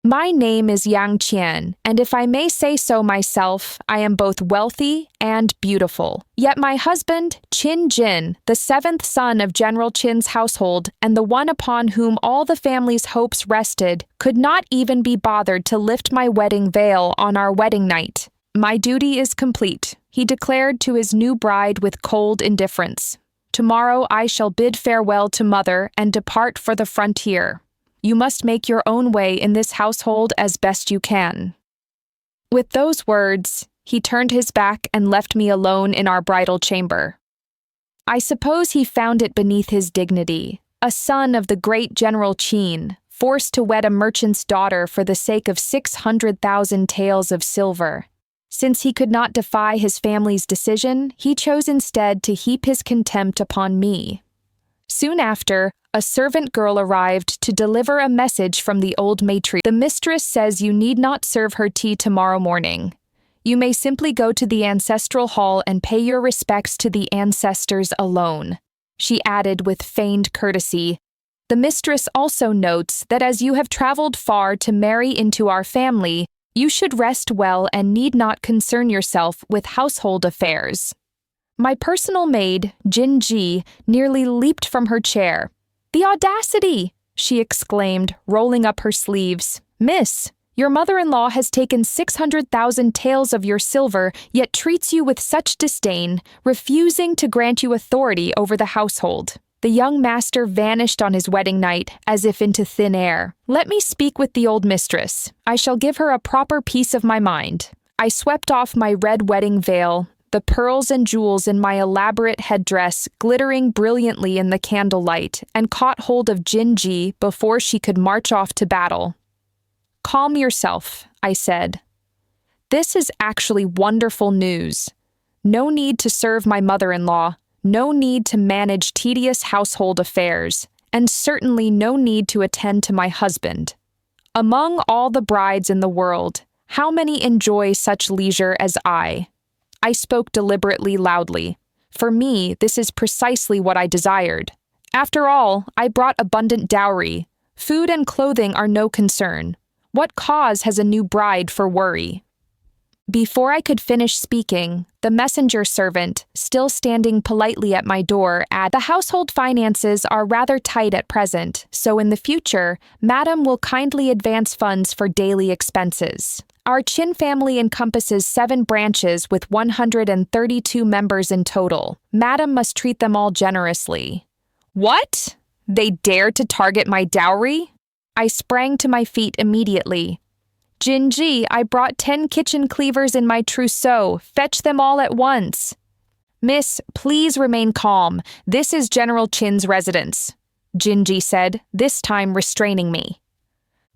My name is Yang Qian, and if I may say so myself, I am both wealthy and beautiful. Yet my husband, Qin Jin, the seventh son of General Qin's household and the one upon whom all the family's hopes rested, could not even be bothered to lift my wedding veil on our wedding night. My duty is complete, he declared to his new bride with cold indifference. Tomorrow I shall bid farewell to mother and depart for the frontier. You must make your own way in this household as best you can. With those words, he turned his back and left me alone in our bridal chamber. I suppose he found it beneath his dignity, a son of the great General Qin, forced to wed a merchant's daughter for the sake of 600,000 taels of silver. Since he could not defy his family's decision, he chose instead to heap his contempt upon me. Soon after, a servant girl arrived to deliver a message from the old matron. The mistress says you need not serve her tea tomorrow morning. You may simply go to the ancestral hall and pay your respects to the ancestors alone, she added with feigned courtesy. The mistress also notes that as you have traveled far to marry into our family, you should rest well and need not concern yourself with household affairs. My personal maid, Jin Ji, nearly leaped from her chair. "The audacity!" she exclaimed, rolling up her sleeves. "Miss, your mother-in-law has taken 600,000 taels of your silver, yet treats you with such disdain, refusing to grant you authority over the household." The young master vanished on his wedding night, as if into thin air. "Let me speak with the old mistress. I shall give her a proper piece of my mind." I swept off my red wedding veil, the pearls and jewels in my elaborate headdress glittering brilliantly in the candlelight, and caught hold of Jinji before she could march off to battle. "Calm yourself," I said. "This is actually wonderful news. No need to serve my mother-in-law, no need to manage tedious household affairs, and certainly no need to attend to my husband. Among all the brides in the world, how many enjoy such leisure as I?" I spoke deliberately loudly. For me, this is precisely what I desired. After all, I brought abundant dowry. Food and clothing are no concern. What cause has a new bride for worry? Before I could finish speaking, the messenger servant, still standing politely at my door, added, "The household finances are rather tight at present, so in the future, Madam will kindly advance funds for daily expenses. Our Qin family encompasses 7 branches with 132 members in total. Madam must treat them all generously." "What? They dare to target my dowry?" I sprang to my feet immediately. "Jinji, I brought 10 kitchen cleavers in my trousseau. Fetch them all at once." "Miss, please remain calm. This is General Qin's residence," Jinji said, this time restraining me.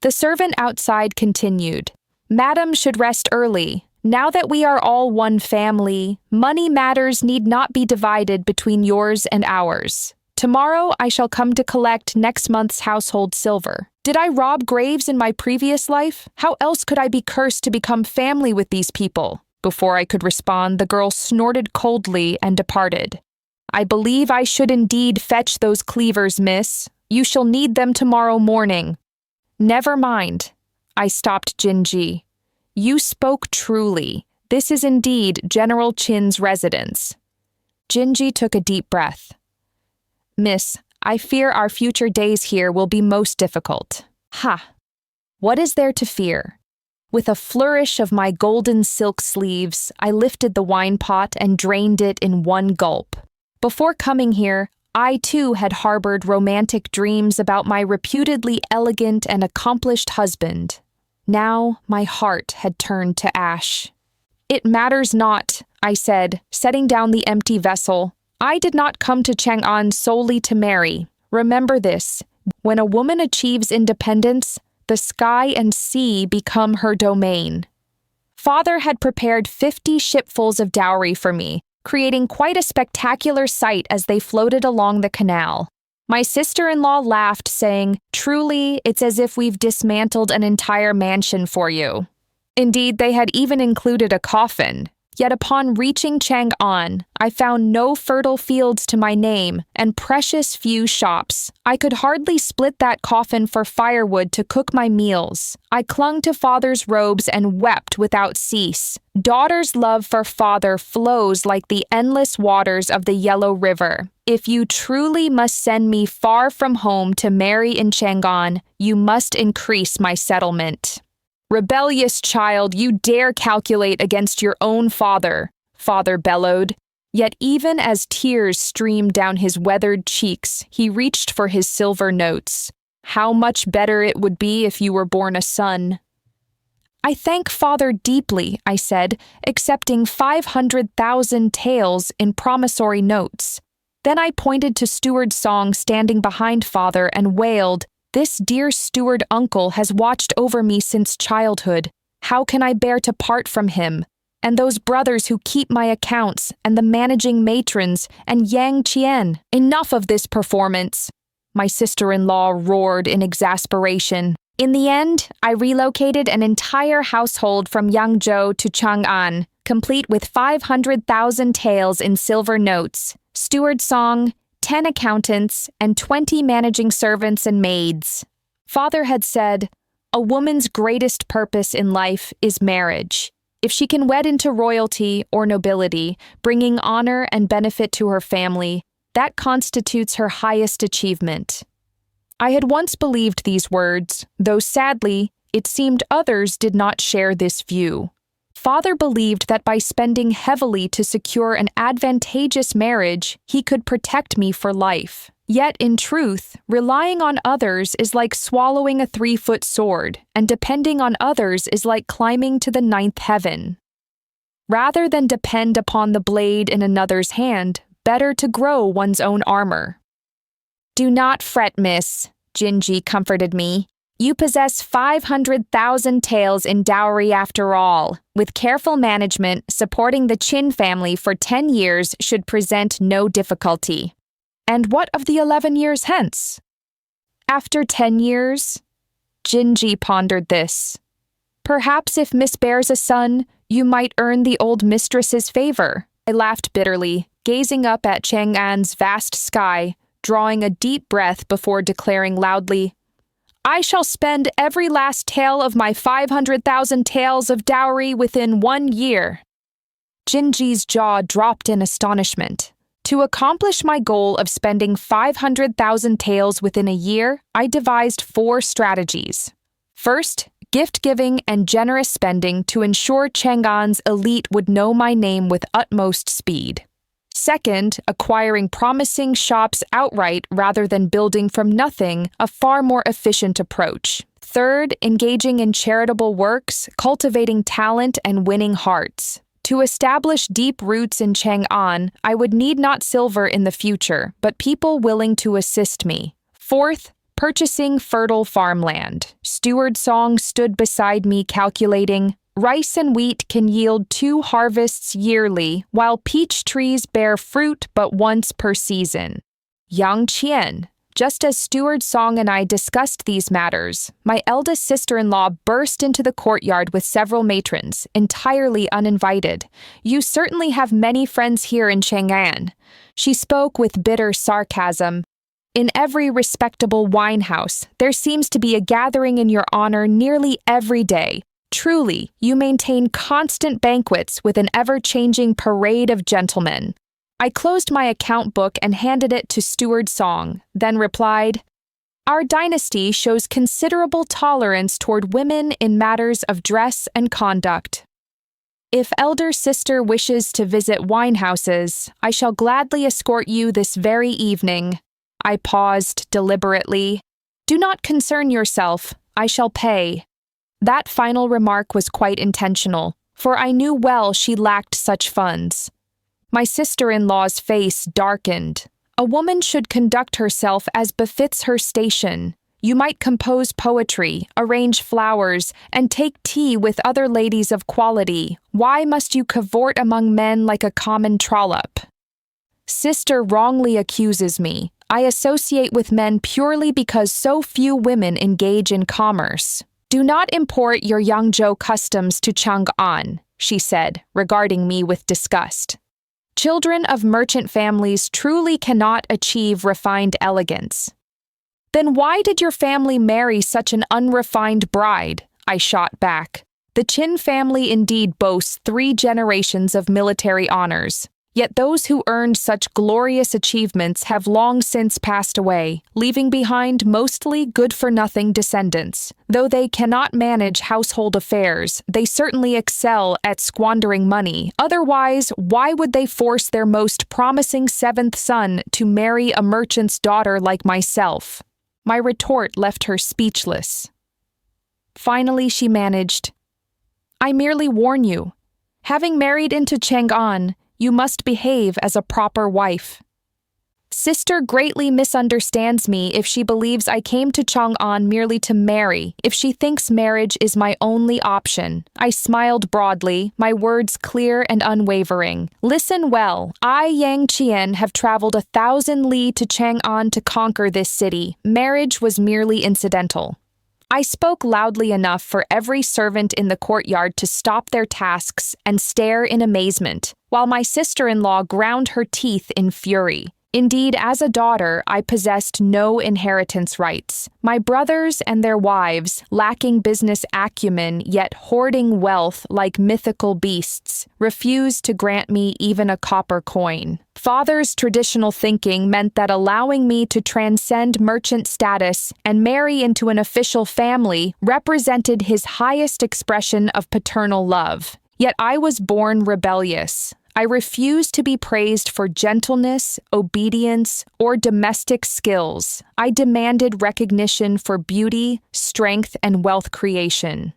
The servant outside continued, "Madam should rest early. Now that we are all one family, money matters need not be divided between yours and ours. Tomorrow I shall come to collect next month's household silver. Did I rob graves in my previous life? How else could I be cursed to become family with these people?" Before I could respond, the girl snorted coldly and departed. "I believe I should indeed fetch those cleavers, miss. You shall need them tomorrow morning." "Never mind." I stopped Jinji. "You spoke truly. This is indeed General Qin's residence." Jinji took a deep breath. "Miss, I fear our future days here will be most difficult." "Ha! What is there to fear?" With a flourish of my golden silk sleeves, I lifted the wine pot and drained it in one gulp. Before coming here, I too had harbored romantic dreams about my reputedly elegant and accomplished husband. Now my heart had turned to ash. "It matters not," I said, setting down the empty vessel. "I did not come to Chang'an solely to marry. Remember this, when a woman achieves independence, the sky and sea become her domain." Father had prepared 50 shipfuls of dowry for me, creating quite a spectacular sight as they floated along the canal. My sister-in-law laughed, saying, "Truly, it's as if we've dismantled an entire mansion for you." Indeed, they had even included a coffin. Yet upon reaching Chang'an, I found no fertile fields to my name and precious few shops. I could hardly split that coffin for firewood to cook my meals. I clung to father's robes and wept without cease. Daughter's love for father flows like the endless waters of the Yellow River. If you truly must send me far from home to marry in Chang'an, you must increase my settlement. Rebellious child, you dare calculate against your own father, father bellowed. Yet even as tears streamed down his weathered cheeks, he reached for his silver notes. How much better it would be if you were born a son. I thank father deeply, I said, accepting 500,000 taels in promissory notes. Then I pointed to Steward Song standing behind father and wailed, "This dear steward uncle has watched over me since childhood. How can I bear to part from him? And those brothers who keep my accounts, and the managing matrons, and Yang Qian. Enough of this performance!" My sister-in-law roared in exasperation. In the end, I relocated an entire household from Yangzhou to Chang'an, complete with 500,000 taels in silver notes, Steward Song, 10 accountants, and 20 managing servants and maids. Father had said, "A woman's greatest purpose in life is marriage. If she can wed into royalty or nobility, bringing honor and benefit to her family, that constitutes her highest achievement." I had once believed these words, though sadly, it seemed others did not share this view. Father believed that by spending heavily to secure an advantageous marriage, he could protect me for life. Yet, in truth, relying on others is like swallowing a 3-foot sword, and depending on others is like climbing to the 9th heaven. Rather than depend upon the blade in another's hand, better to grow one's own armor. "Do not fret, miss," Jinji comforted me. "You possess 500,000 taels in dowry after all. With careful management, supporting the Qin family for 10 years should present no difficulty." And what of the 11 years hence? After 10 years? Jinji pondered this. "Perhaps if Miss bears a son, you might earn the old mistress's favor." I laughed bitterly, gazing up at Chang'an's vast sky, drawing a deep breath before declaring loudly, "I shall spend every last tael of my 500,000 taels of dowry within 1 year." Jinji's jaw dropped in astonishment. To accomplish my goal of spending 500,000 taels within a year, I devised 4 strategies. First, gift-giving and generous spending to ensure Chang'an's elite would know my name with utmost speed. Second, acquiring promising shops outright rather than building from nothing, a far more efficient approach. Third, engaging in charitable works, cultivating talent and winning hearts. To establish deep roots in Chang'an, I would need not silver in the future, but people willing to assist me. Fourth, purchasing fertile farmland. Steward Song stood beside me calculating, rice and wheat can yield 2 harvests yearly, while peach trees bear fruit but once per season. Yang Qian. Just as Steward Song and I discussed these matters, my eldest sister-in-law burst into the courtyard with several matrons, entirely uninvited. "You certainly have many friends here in Chang'an." She spoke with bitter sarcasm. "In every respectable wine house, there seems to be a gathering in your honor nearly every day. Truly, you maintain constant banquets with an ever-changing parade of gentlemen." I closed my account book and handed it to Steward Song, then replied, "Our dynasty shows considerable tolerance toward women in matters of dress and conduct. If elder sister wishes to visit wine houses, I shall gladly escort you this very evening." I paused deliberately. "Do not concern yourself, I shall pay." That final remark was quite intentional, for I knew well she lacked such funds. My sister-in-law's face darkened. "A woman should conduct herself as befits her station. You might compose poetry, arrange flowers, and take tea with other ladies of quality. Why must you cavort among men like a common trollop?" Sister wrongly accuses me. I associate with men purely because so few women engage in commerce. Do not import your Yangzhou customs to Chang'an. she said, regarding me with disgust. Children of merchant families truly cannot achieve refined elegance. Then why did your family marry such an unrefined bride? I shot back. The Qin family indeed boasts 3 generations of military honors. Yet those who earned such glorious achievements have long since passed away, leaving behind mostly good-for-nothing descendants. Though they cannot manage household affairs, they certainly excel at squandering money. Otherwise, why would they force their most promising 7th son to marry a merchant's daughter like myself? My retort left her speechless. Finally, she managed, I merely warn you. Having married into Chang'an, you must behave as a proper wife. Sister greatly misunderstands me if she believes I came to Chang'an merely to marry, if she thinks marriage is my only option. I smiled broadly, my words clear and unwavering. Listen well, I, Yang Qian, have traveled 1,000 li to Chang'an to conquer this city. Marriage was merely incidental. I spoke loudly enough for every servant in the courtyard to stop their tasks and stare in amazement, while my sister-in-law ground her teeth in fury. Indeed, as a daughter, I possessed no inheritance rights. My brothers and their wives, lacking business acumen yet hoarding wealth like mythical beasts, refused to grant me even a copper coin. Father's traditional thinking meant that allowing me to transcend merchant status and marry into an official family represented his highest expression of paternal love. Yet I was born rebellious. I refused to be praised for gentleness, obedience, or domestic skills. I demanded recognition for beauty, strength, and wealth creation.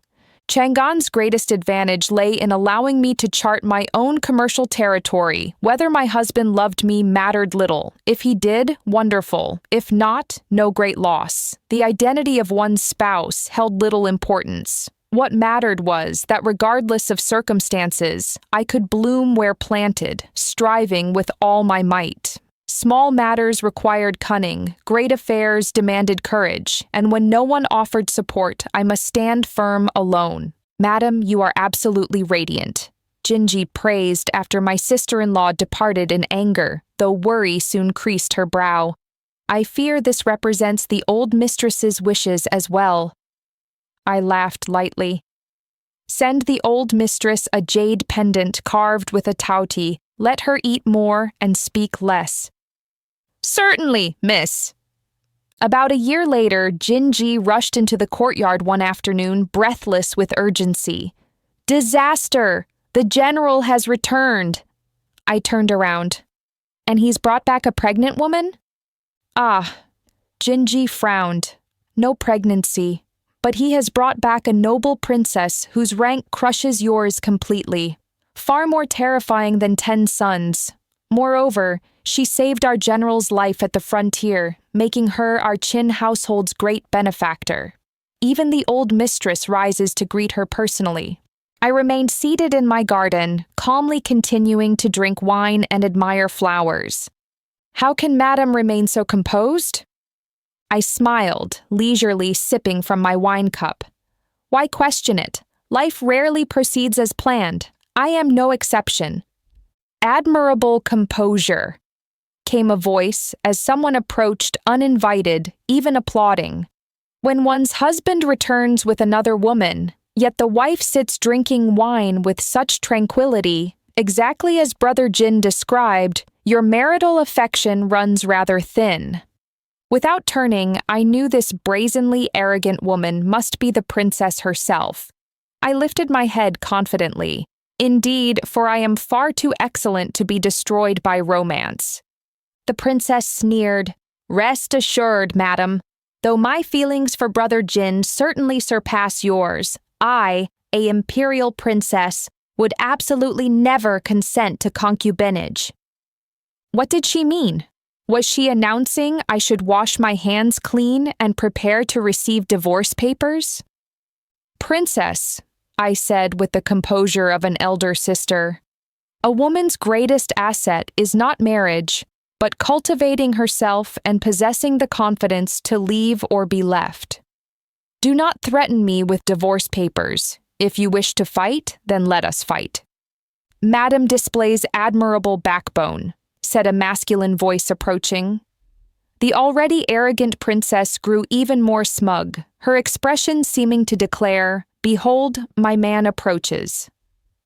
Chang'an's greatest advantage lay in allowing me to chart my own commercial territory. Whether my husband loved me mattered little. If he did, wonderful. If not, no great loss. The identity of one's spouse held little importance. What mattered was that regardless of circumstances, I could bloom where planted, striving with all my might. Small matters required cunning, great affairs demanded courage, and when no one offered support, I must stand firm alone. Madam, you are absolutely radiant, Jinji praised after my sister-in-law departed in anger, though worry soon creased her brow. I fear this represents the old mistress's wishes as well. I laughed lightly. Send the old mistress a jade pendant carved with a tauti. Let her eat more and speak less. Certainly, miss. About a year later, Jinji rushed into the courtyard one afternoon, breathless with urgency. Disaster! The general has returned. I turned around. And he's brought back a pregnant woman? Ah, Jinji frowned. No pregnancy. But he has brought back a noble princess whose rank crushes yours completely. Far more terrifying than 10 sons. Moreover, she saved our general's life at the frontier, making her our Qin household's great benefactor. Even the old mistress rises to greet her personally. I remained seated in my garden, calmly continuing to drink wine and admire flowers. How can Madame remain so composed? I smiled, leisurely sipping from my wine cup. Why question it? Life rarely proceeds as planned. I am no exception. Admirable composure, came a voice as someone approached uninvited, even applauding. When one's husband returns with another woman, yet the wife sits drinking wine with such tranquility, exactly as Brother Jin described, your marital affection runs rather thin. Without turning, I knew this brazenly arrogant woman must be the princess herself. I lifted my head confidently. Indeed, for I am far too excellent to be destroyed by romance. The princess sneered, Rest assured, madam. Though my feelings for Brother Jin certainly surpass yours, I, a imperial princess, would absolutely never consent to concubinage. What did she mean? Was she announcing I should wash my hands clean and prepare to receive divorce papers? Princess, I said with the composure of an elder sister, a woman's greatest asset is not marriage, but cultivating herself and possessing the confidence to leave or be left. Do not threaten me with divorce papers. If you wish to fight, then let us fight. Madam displays admirable backbone, said a masculine voice approaching. The already arrogant princess grew even more smug, her expression seeming to declare, "Behold, my man approaches."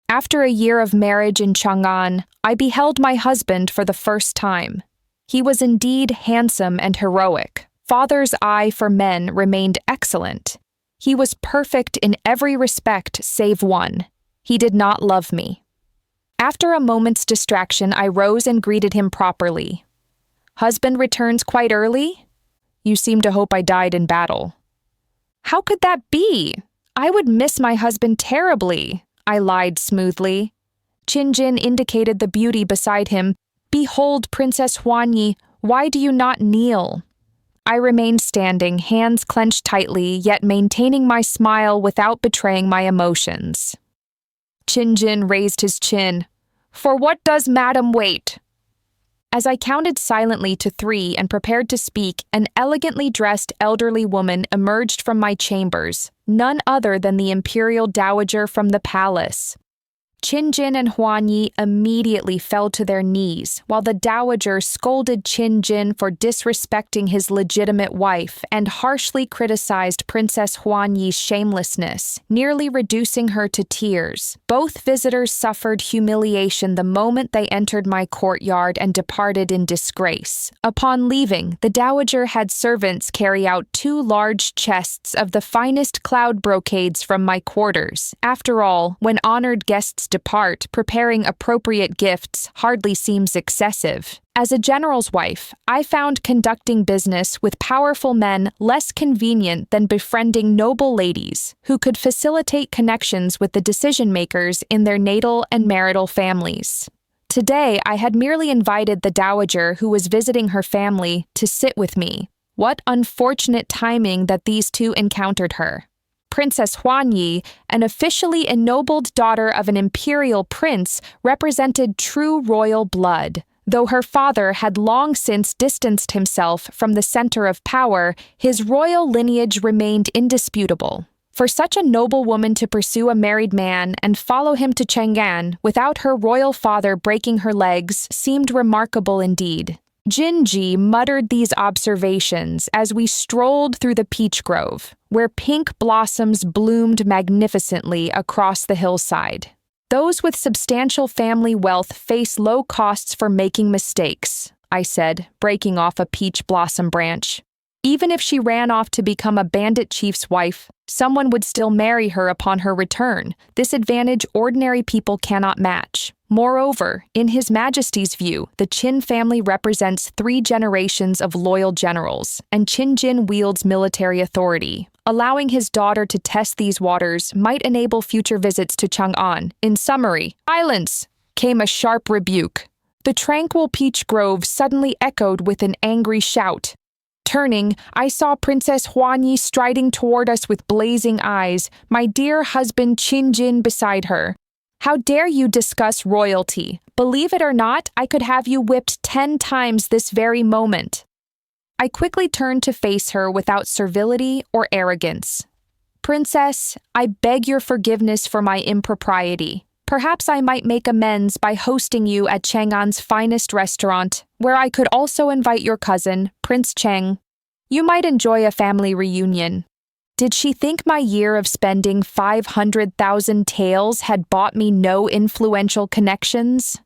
After a year of marriage in Chang'an, I beheld my husband for the first time. He was indeed handsome and heroic. Father's eye for men remained excellent. He was perfect in every respect save one. He did not love me. After a moment's distraction, I rose and greeted him properly. "Husband returns quite early? You seem to hope I died in battle." "How could that be? I would miss my husband terribly," I lied smoothly. Qin Jin indicated the beauty beside him. "Behold, Princess Huanyi, why do you not kneel?" I remained standing, hands clenched tightly, yet maintaining my smile without betraying my emotions. Qin Jin raised his chin. "For what does Madam wait?" As I counted silently to 3 and prepared to speak, an elegantly dressed elderly woman emerged from my chambers, none other than the imperial dowager from the palace. Qin Jin and Huanyi immediately fell to their knees, while the dowager scolded Qin Jin for disrespecting his legitimate wife and harshly criticized Princess Huanyi's shamelessness, nearly reducing her to tears. Both visitors suffered humiliation the moment they entered my courtyard and departed in disgrace. Upon leaving, the dowager had servants carry out 2 large chests of the finest cloud brocades from my quarters. After all, when honored guests depart, preparing appropriate gifts hardly seems excessive. As a general's wife, I found conducting business with powerful men less convenient than befriending noble ladies who could facilitate connections with the decision-makers in their natal and marital families. Today, I had merely invited the dowager who was visiting her family to sit with me. What unfortunate timing that these 2 encountered her. Princess Huanyi, an officially ennobled daughter of an imperial prince, represented true royal blood. Though her father had long since distanced himself from the center of power, his royal lineage remained indisputable. For such a noble woman to pursue a married man and follow him to Chang'an without her royal father breaking her legs seemed remarkable indeed. Jinji muttered these observations as we strolled through the peach grove, where pink blossoms bloomed magnificently across the hillside. "Those with substantial family wealth face low costs for making mistakes," I said, breaking off a peach blossom branch. "Even if she ran off to become a bandit chief's wife, someone would still marry her upon her return. This advantage ordinary people cannot match. Moreover, in His Majesty's view, the Qin family represents 3 generations of loyal generals, and Qin Jin wields military authority. Allowing his daughter to test these waters might enable future visits to Chang'an. In summary, silence!" came a sharp rebuke. The tranquil peach grove suddenly echoed with an angry shout. Turning, I saw Princess Huanyi striding toward us with blazing eyes, my dear husband Qin Jin beside her. "How dare you discuss royalty? Believe it or not, I could have you whipped 10 times this very moment." I quickly turned to face her without servility or arrogance. "Princess, I beg your forgiveness for my impropriety. Perhaps I might make amends by hosting you at Chang'an's finest restaurant, where I could also invite your cousin, Prince Cheng. You might enjoy a family reunion." Did she think my year of spending 500,000 taels had bought me no influential connections?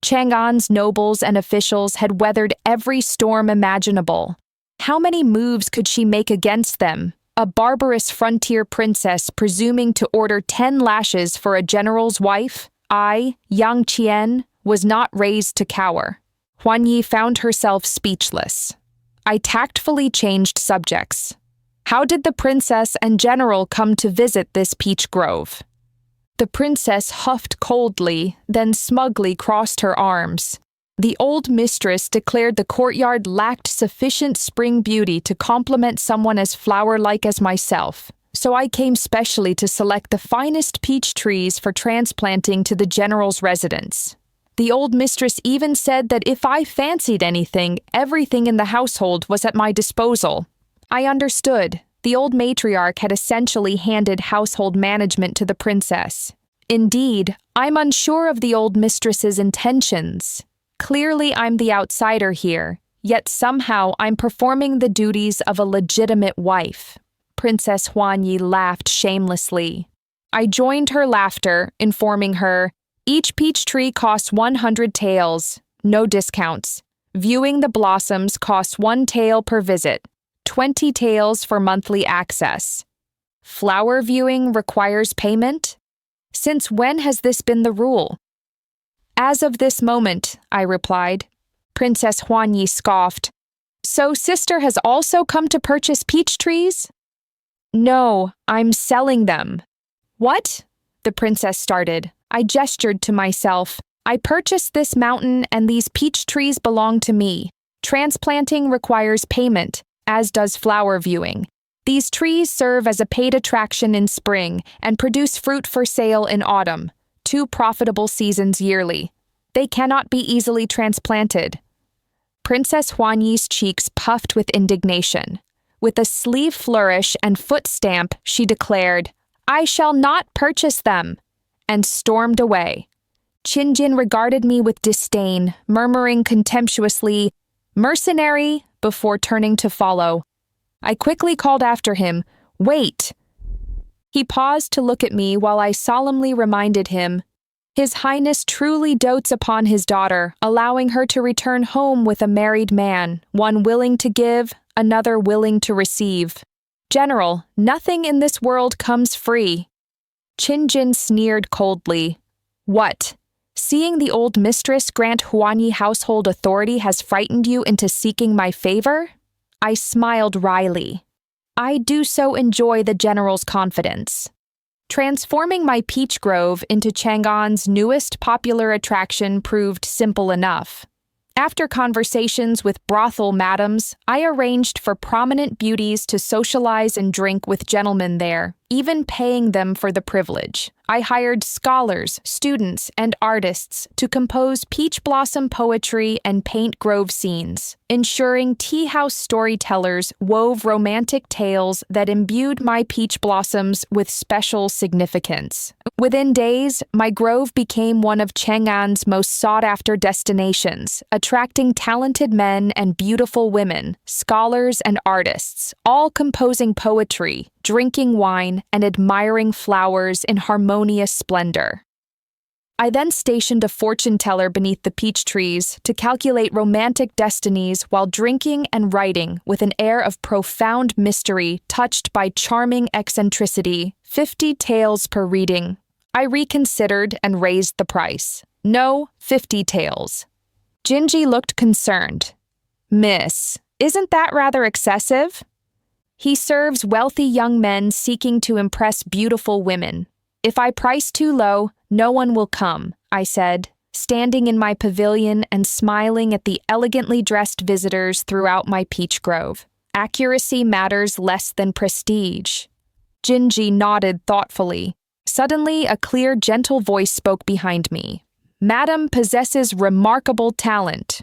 Chang'an's nobles and officials had weathered every storm imaginable. How many moves could she make against them? A barbarous frontier princess presuming to order 10 lashes for a general's wife? I, Yang Qian, was not raised to cower. Huanyi found herself speechless. I tactfully changed subjects. How did the princess and general come to visit this peach grove? The princess huffed coldly, then smugly crossed her arms. The old mistress declared the courtyard lacked sufficient spring beauty to complement someone as flower-like as myself, so I came specially to select the finest peach trees for transplanting to the general's residence. The old mistress even said that if I fancied anything, everything in the household was at my disposal. I understood. The old matriarch had essentially handed household management to the princess. Indeed, I'm unsure of the old mistress's intentions. Clearly, I'm the outsider here, yet somehow I'm performing the duties of a legitimate wife. Princess Huanyi laughed shamelessly. I joined her laughter, informing her, each peach tree costs 100 taels, no discounts. Viewing the blossoms costs 1 tael per visit, 20 taels for monthly access. Flower viewing requires payment? Since when has this been the rule? As of this moment, I replied. Princess Huanyi scoffed. So sister has also come to purchase peach trees? No, I'm selling them. What? The princess started. I gestured to myself. I purchased this mountain and these peach trees belong to me. Transplanting requires payment, as does flower viewing. These trees serve as a paid attraction in spring and produce fruit for sale in autumn, 2 profitable seasons yearly. They cannot be easily transplanted. Princess Huanyi's cheeks puffed with indignation. With a sleeve flourish and foot stamp, she declared, I shall not purchase them, and stormed away. Qinjin regarded me with disdain, murmuring contemptuously, mercenary, before turning to follow. I quickly called after him, Wait! He paused to look at me while I solemnly reminded him, His Highness truly dotes upon his daughter, allowing her to return home with a married man, one willing to give, another willing to receive. General, nothing in this world comes free. Qinjin sneered coldly. What? Seeing the old mistress grant Huanyi household authority has frightened you into seeking my favor? I smiled wryly. I do so enjoy the general's confidence. Transforming my peach grove into Chang'an's newest popular attraction proved simple enough. After conversations with brothel madams, I arranged for prominent beauties to socialize and drink with gentlemen there, even paying them for the privilege. I hired scholars, students, and artists to compose peach blossom poetry and paint grove scenes, ensuring tea-house storytellers wove romantic tales that imbued my peach blossoms with special significance. Within days, my grove became one of Chang'an's most sought-after destinations, attracting talented men and beautiful women, scholars and artists, all composing poetry, drinking wine, and admiring flowers in harmonious splendor. I then stationed a fortune teller beneath the peach trees to calculate romantic destinies while drinking and writing with an air of profound mystery touched by charming eccentricity, 50 taels per reading. I reconsidered and raised the price. No, 50 taels. Jinji looked concerned. Miss, isn't that rather excessive? He serves wealthy young men seeking to impress beautiful women. If I price too low, no one will come, I said, standing in my pavilion and smiling at the elegantly dressed visitors throughout my peach grove. Accuracy matters less than prestige. Jinji nodded thoughtfully. Suddenly, a clear, gentle voice spoke behind me. Madam possesses remarkable talent.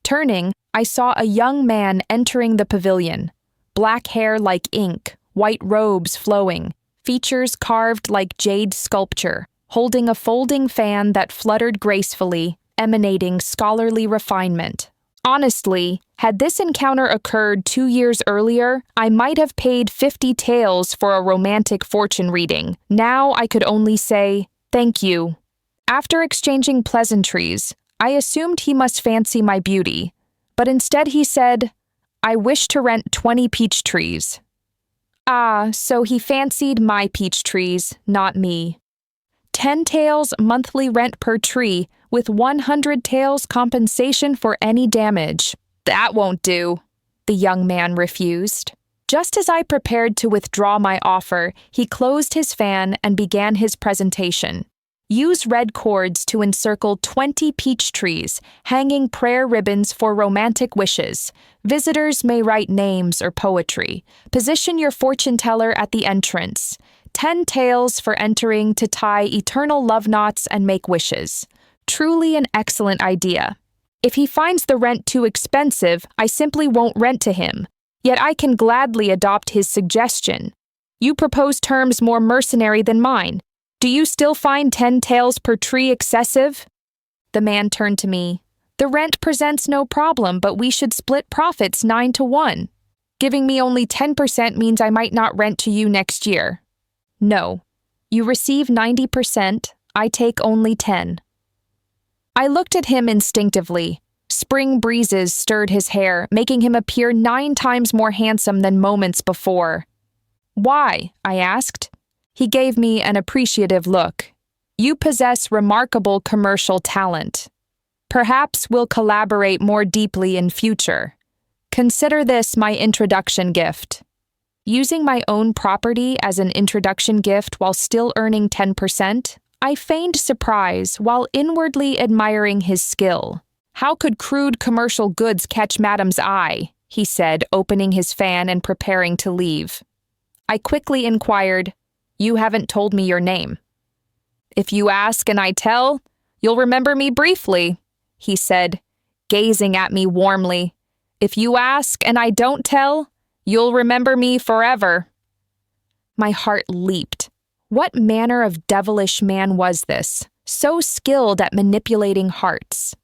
Turning, I saw a young man entering the pavilion. Black hair like ink, white robes flowing, features carved like jade sculpture, holding a folding fan that fluttered gracefully, emanating scholarly refinement. Honestly, had this encounter occurred 2 years earlier, I might have paid 50 taels for a romantic fortune reading. Now I could only say, thank you. After exchanging pleasantries, I assumed he must fancy my beauty, but instead he said, I wish to rent 20 peach trees. Ah, so he fancied my peach trees, not me. 10 taels monthly rent per tree, with 100 taels compensation for any damage. That won't do, the young man refused. Just as I prepared to withdraw my offer, he closed his fan and began his presentation. Use red cords to encircle 20 peach trees, hanging prayer ribbons for romantic wishes. Visitors may write names or poetry. Position your fortune teller at the entrance. 10 taels for entering to tie eternal love knots and make wishes. Truly an excellent idea. If he finds the rent too expensive, I simply won't rent to him. Yet I can gladly adopt his suggestion. You propose terms more mercenary than mine. Do you still find 10 taels per tree excessive? The man turned to me. The rent presents no problem, but we should split profits 9-1. Giving me only 10% means I might not rent to you next year. No. You receive 90%, I take only 10. I looked at him instinctively. Spring breezes stirred his hair, making him appear 9 times more handsome than moments before. Why? I asked. He gave me an appreciative look. You possess remarkable commercial talent. Perhaps we'll collaborate more deeply in future. Consider this my introduction gift. Using my own property as an introduction gift while still earning 10%, I feigned surprise while inwardly admiring his skill. How could crude commercial goods catch Madame's eye? He said, opening his fan and preparing to leave. I quickly inquired, You haven't told me your name. If you ask and I tell, you'll remember me briefly, he said, gazing at me warmly. If you ask and I don't tell, you'll remember me forever. My heart leaped. What manner of devilish man was this, so skilled at manipulating hearts?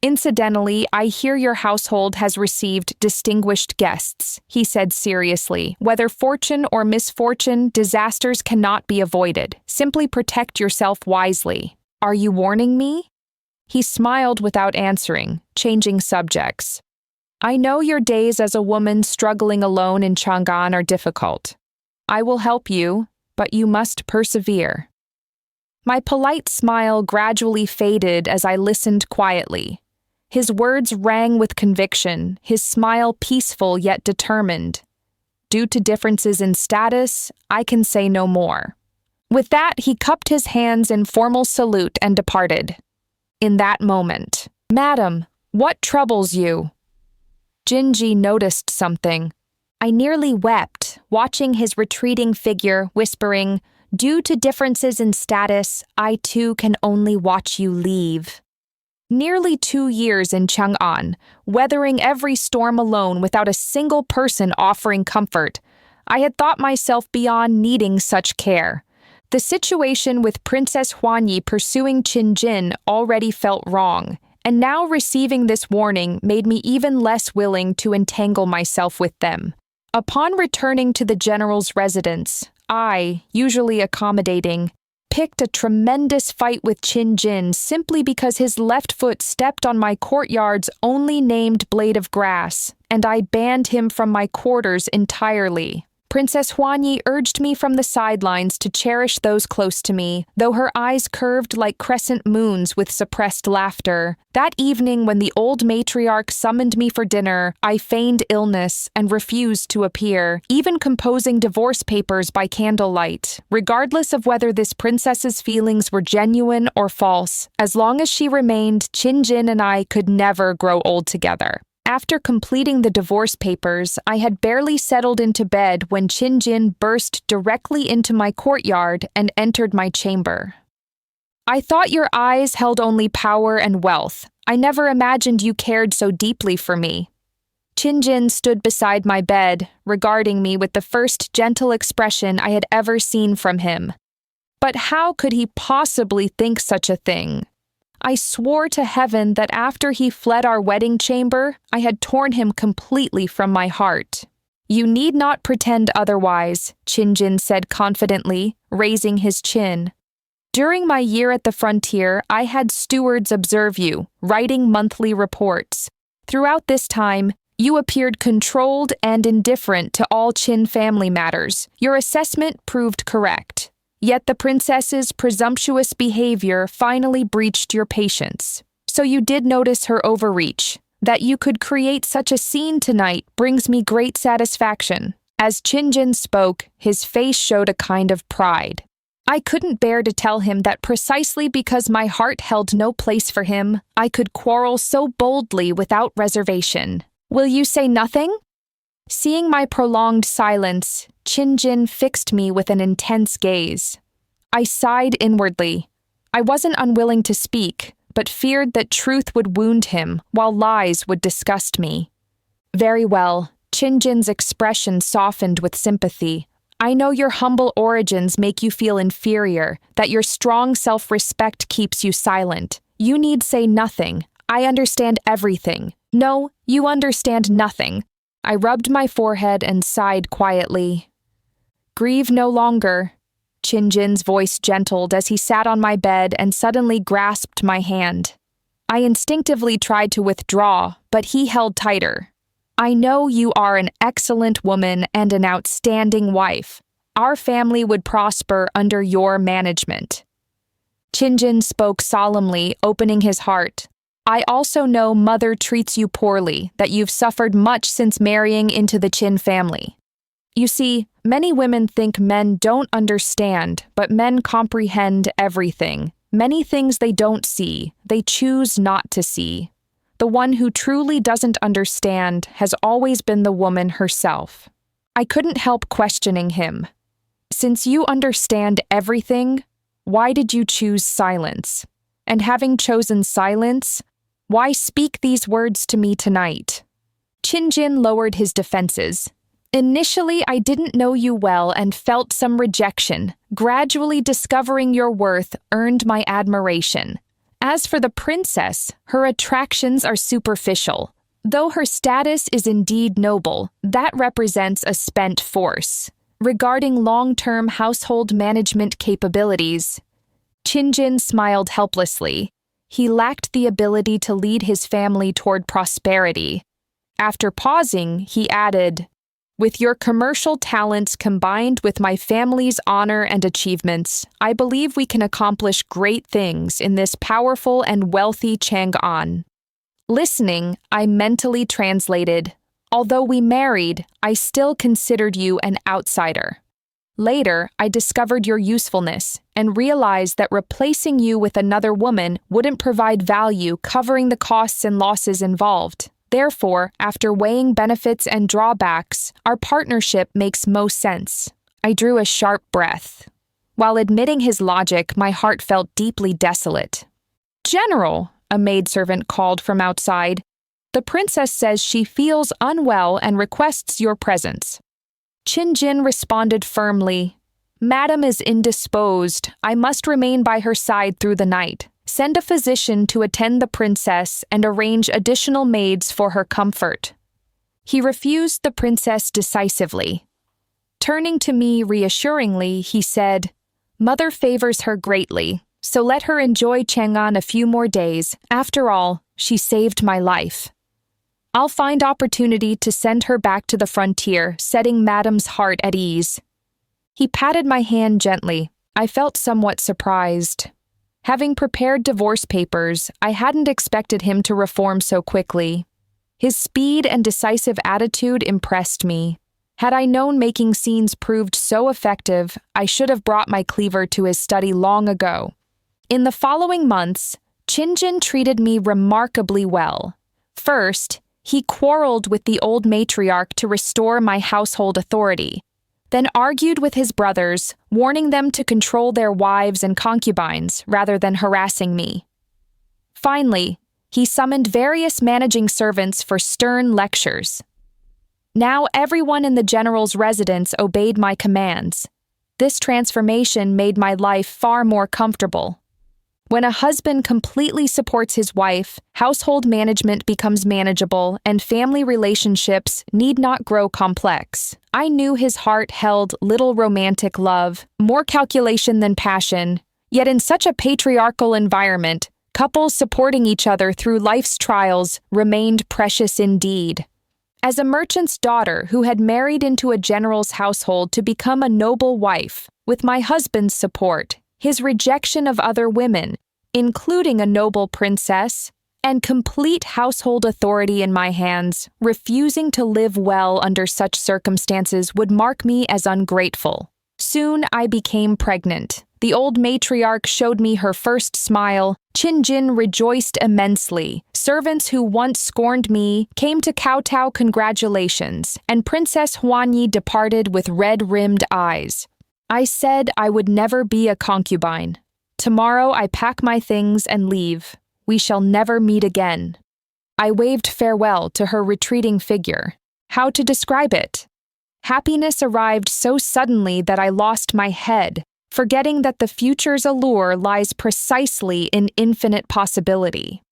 Incidentally, I hear your household has received distinguished guests, he said seriously. Whether fortune or misfortune, disasters cannot be avoided. Simply protect yourself wisely. Are you warning me? He smiled without answering, changing subjects. I know your days as a woman struggling alone in Chang'an are difficult. I will help you, but you must persevere. My polite smile gradually faded as I listened quietly. His words rang with conviction, his smile peaceful yet determined. Due to differences in status, I can say no more. With that, he cupped his hands in formal salute and departed. In that moment, Madam, what troubles you? Jinji noticed something. I nearly wept, watching his retreating figure, whispering, Due to differences in status, I too can only watch you leave. Nearly 2 years in Chang'an, weathering every storm alone without a single person offering comfort, I had thought myself beyond needing such care. The situation with Princess Huanyi pursuing Qin Jin already felt wrong, and now receiving this warning made me even less willing to entangle myself with them. Upon returning to the general's residence, I, usually accommodating, picked a tremendous fight with Qin Jin simply because his left foot stepped on my courtyard's only named blade of grass, and I banned him from my quarters entirely. Princess Huanyi urged me from the sidelines to cherish those close to me, though her eyes curved like crescent moons with suppressed laughter. That evening when the old matriarch summoned me for dinner, I feigned illness and refused to appear, even composing divorce papers by candlelight. Regardless of whether this princess's feelings were genuine or false, as long as she remained, Qin Jin and I could never grow old together. After completing the divorce papers, I had barely settled into bed when Qin Jin burst directly into my courtyard and entered my chamber. I thought your eyes held only power and wealth. I never imagined you cared so deeply for me. Qin Jin stood beside my bed, regarding me with the first gentle expression I had ever seen from him. But how could he possibly think such a thing? I swore to heaven that after he fled our wedding chamber, I had torn him completely from my heart. You need not pretend otherwise, Qin Jin said confidently, raising his chin. During my year at the frontier, I had stewards observe you, writing monthly reports. Throughout this time, you appeared controlled and indifferent to all Qin family matters. Your assessment proved correct. Yet the princess's presumptuous behavior finally breached your patience. So you did notice her overreach. That you could create such a scene tonight brings me great satisfaction. As Qin Jin spoke, his face showed a kind of pride. I couldn't bear to tell him that precisely because my heart held no place for him, I could quarrel so boldly without reservation. Will you say nothing? Seeing my prolonged silence, Qin Jin fixed me with an intense gaze. I sighed inwardly. I wasn't unwilling to speak, but feared that truth would wound him, while lies would disgust me. Very well, Qinjin's expression softened with sympathy. I know your humble origins make you feel inferior, that your strong self-respect keeps you silent. You need say nothing. I understand everything. No, you understand nothing. I rubbed my forehead and sighed quietly. Grieve no longer. Qinjin's voice gentled as he sat on my bed and suddenly grasped my hand. I instinctively tried to withdraw, but he held tighter. I know you are an excellent woman and an outstanding wife. Our family would prosper under your management. Qinjin spoke solemnly, opening his heart. I also know Mother treats you poorly, that you've suffered much since marrying into the Qin family. You see, many women think men don't understand, but men comprehend everything. Many things they don't see, they choose not to see. The one who truly doesn't understand has always been the woman herself. I couldn't help questioning him. Since you understand everything, why did you choose silence? And having chosen silence, why speak these words to me tonight? Qinjin lowered his defenses. Initially, I didn't know you well and felt some rejection. Gradually discovering your worth earned my admiration. As for the princess, her attractions are superficial. Though her status is indeed noble, that represents a spent force. Regarding long-term household management capabilities, Qinjin smiled helplessly. He lacked the ability to lead his family toward prosperity. After pausing, he added, with your commercial talents combined with my family's honor and achievements, I believe we can accomplish great things in this powerful and wealthy Chang'an. Listening, I mentally translated, although we married, I still considered you an outsider. Later, I discovered your usefulness and realized that replacing you with another woman wouldn't provide value covering the costs and losses involved. Therefore, after weighing benefits and drawbacks, our partnership makes most sense. I drew a sharp breath. While admitting his logic, my heart felt deeply desolate. General, a maidservant called from outside. The princess says she feels unwell and requests your presence. Qinjin responded firmly, Madam is indisposed. I must remain by her side through the night. Send a physician to attend the princess and arrange additional maids for her comfort. He refused the princess decisively. Turning to me reassuringly, he said, Mother favors her greatly, so let her enjoy Chang'an a few more days. After all, she saved my life. I'll find opportunity to send her back to the frontier, setting Madam's heart at ease. He patted my hand gently. I felt somewhat surprised. Having prepared divorce papers, I hadn't expected him to reform so quickly. His speed and decisive attitude impressed me. Had I known making scenes proved so effective, I should have brought my cleaver to his study long ago. In the following months, Qinjin treated me remarkably well. First, he quarreled with the old matriarch to restore my household authority, then argued with his brothers, warning them to control their wives and concubines rather than harassing me. Finally, he summoned various managing servants for stern lectures. Now everyone in the general's residence obeyed my commands. This transformation made my life far more comfortable. When a husband completely supports his wife, household management becomes manageable and family relationships need not grow complex. I knew his heart held little romantic love, more calculation than passion. Yet in such a patriarchal environment, couples supporting each other through life's trials remained precious indeed. As a merchant's daughter who had married into a general's household to become a noble wife, with my husband's support, his rejection of other women, including a noble princess, and complete household authority in my hands, refusing to live well under such circumstances would mark me as ungrateful. Soon I became pregnant. The old matriarch showed me her first smile. Qinjin rejoiced immensely. Servants who once scorned me came to kowtow congratulations, and Princess Huanyi departed with red-rimmed eyes. I said I would never be a concubine. Tomorrow I pack my things and leave. We shall never meet again. I waved farewell to her retreating figure. How to describe it? Happiness arrived so suddenly that I lost my head, forgetting that the future's allure lies precisely in infinite possibility.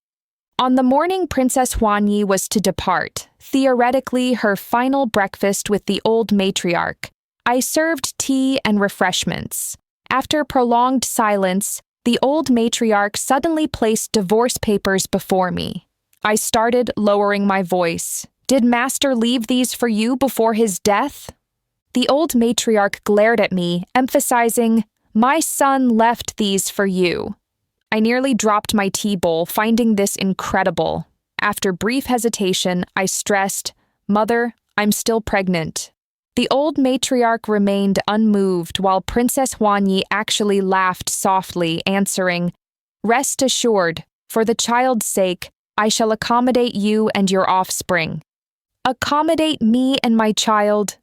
On the morning Princess Huanyi was to depart, theoretically her final breakfast with the old matriarch, I served tea and refreshments. After prolonged silence, the old matriarch suddenly placed divorce papers before me. I started lowering my voice. Did Master leave these for you before his death? The old matriarch glared at me, emphasizing, "My son left these for you." I nearly dropped my tea bowl, finding this incredible. After brief hesitation, I stressed, "Mother, I'm still pregnant." The old matriarch remained unmoved while Princess Huanyi actually laughed softly, answering, "Rest assured, for the child's sake, I shall accommodate you and your offspring." Accommodate me and my child?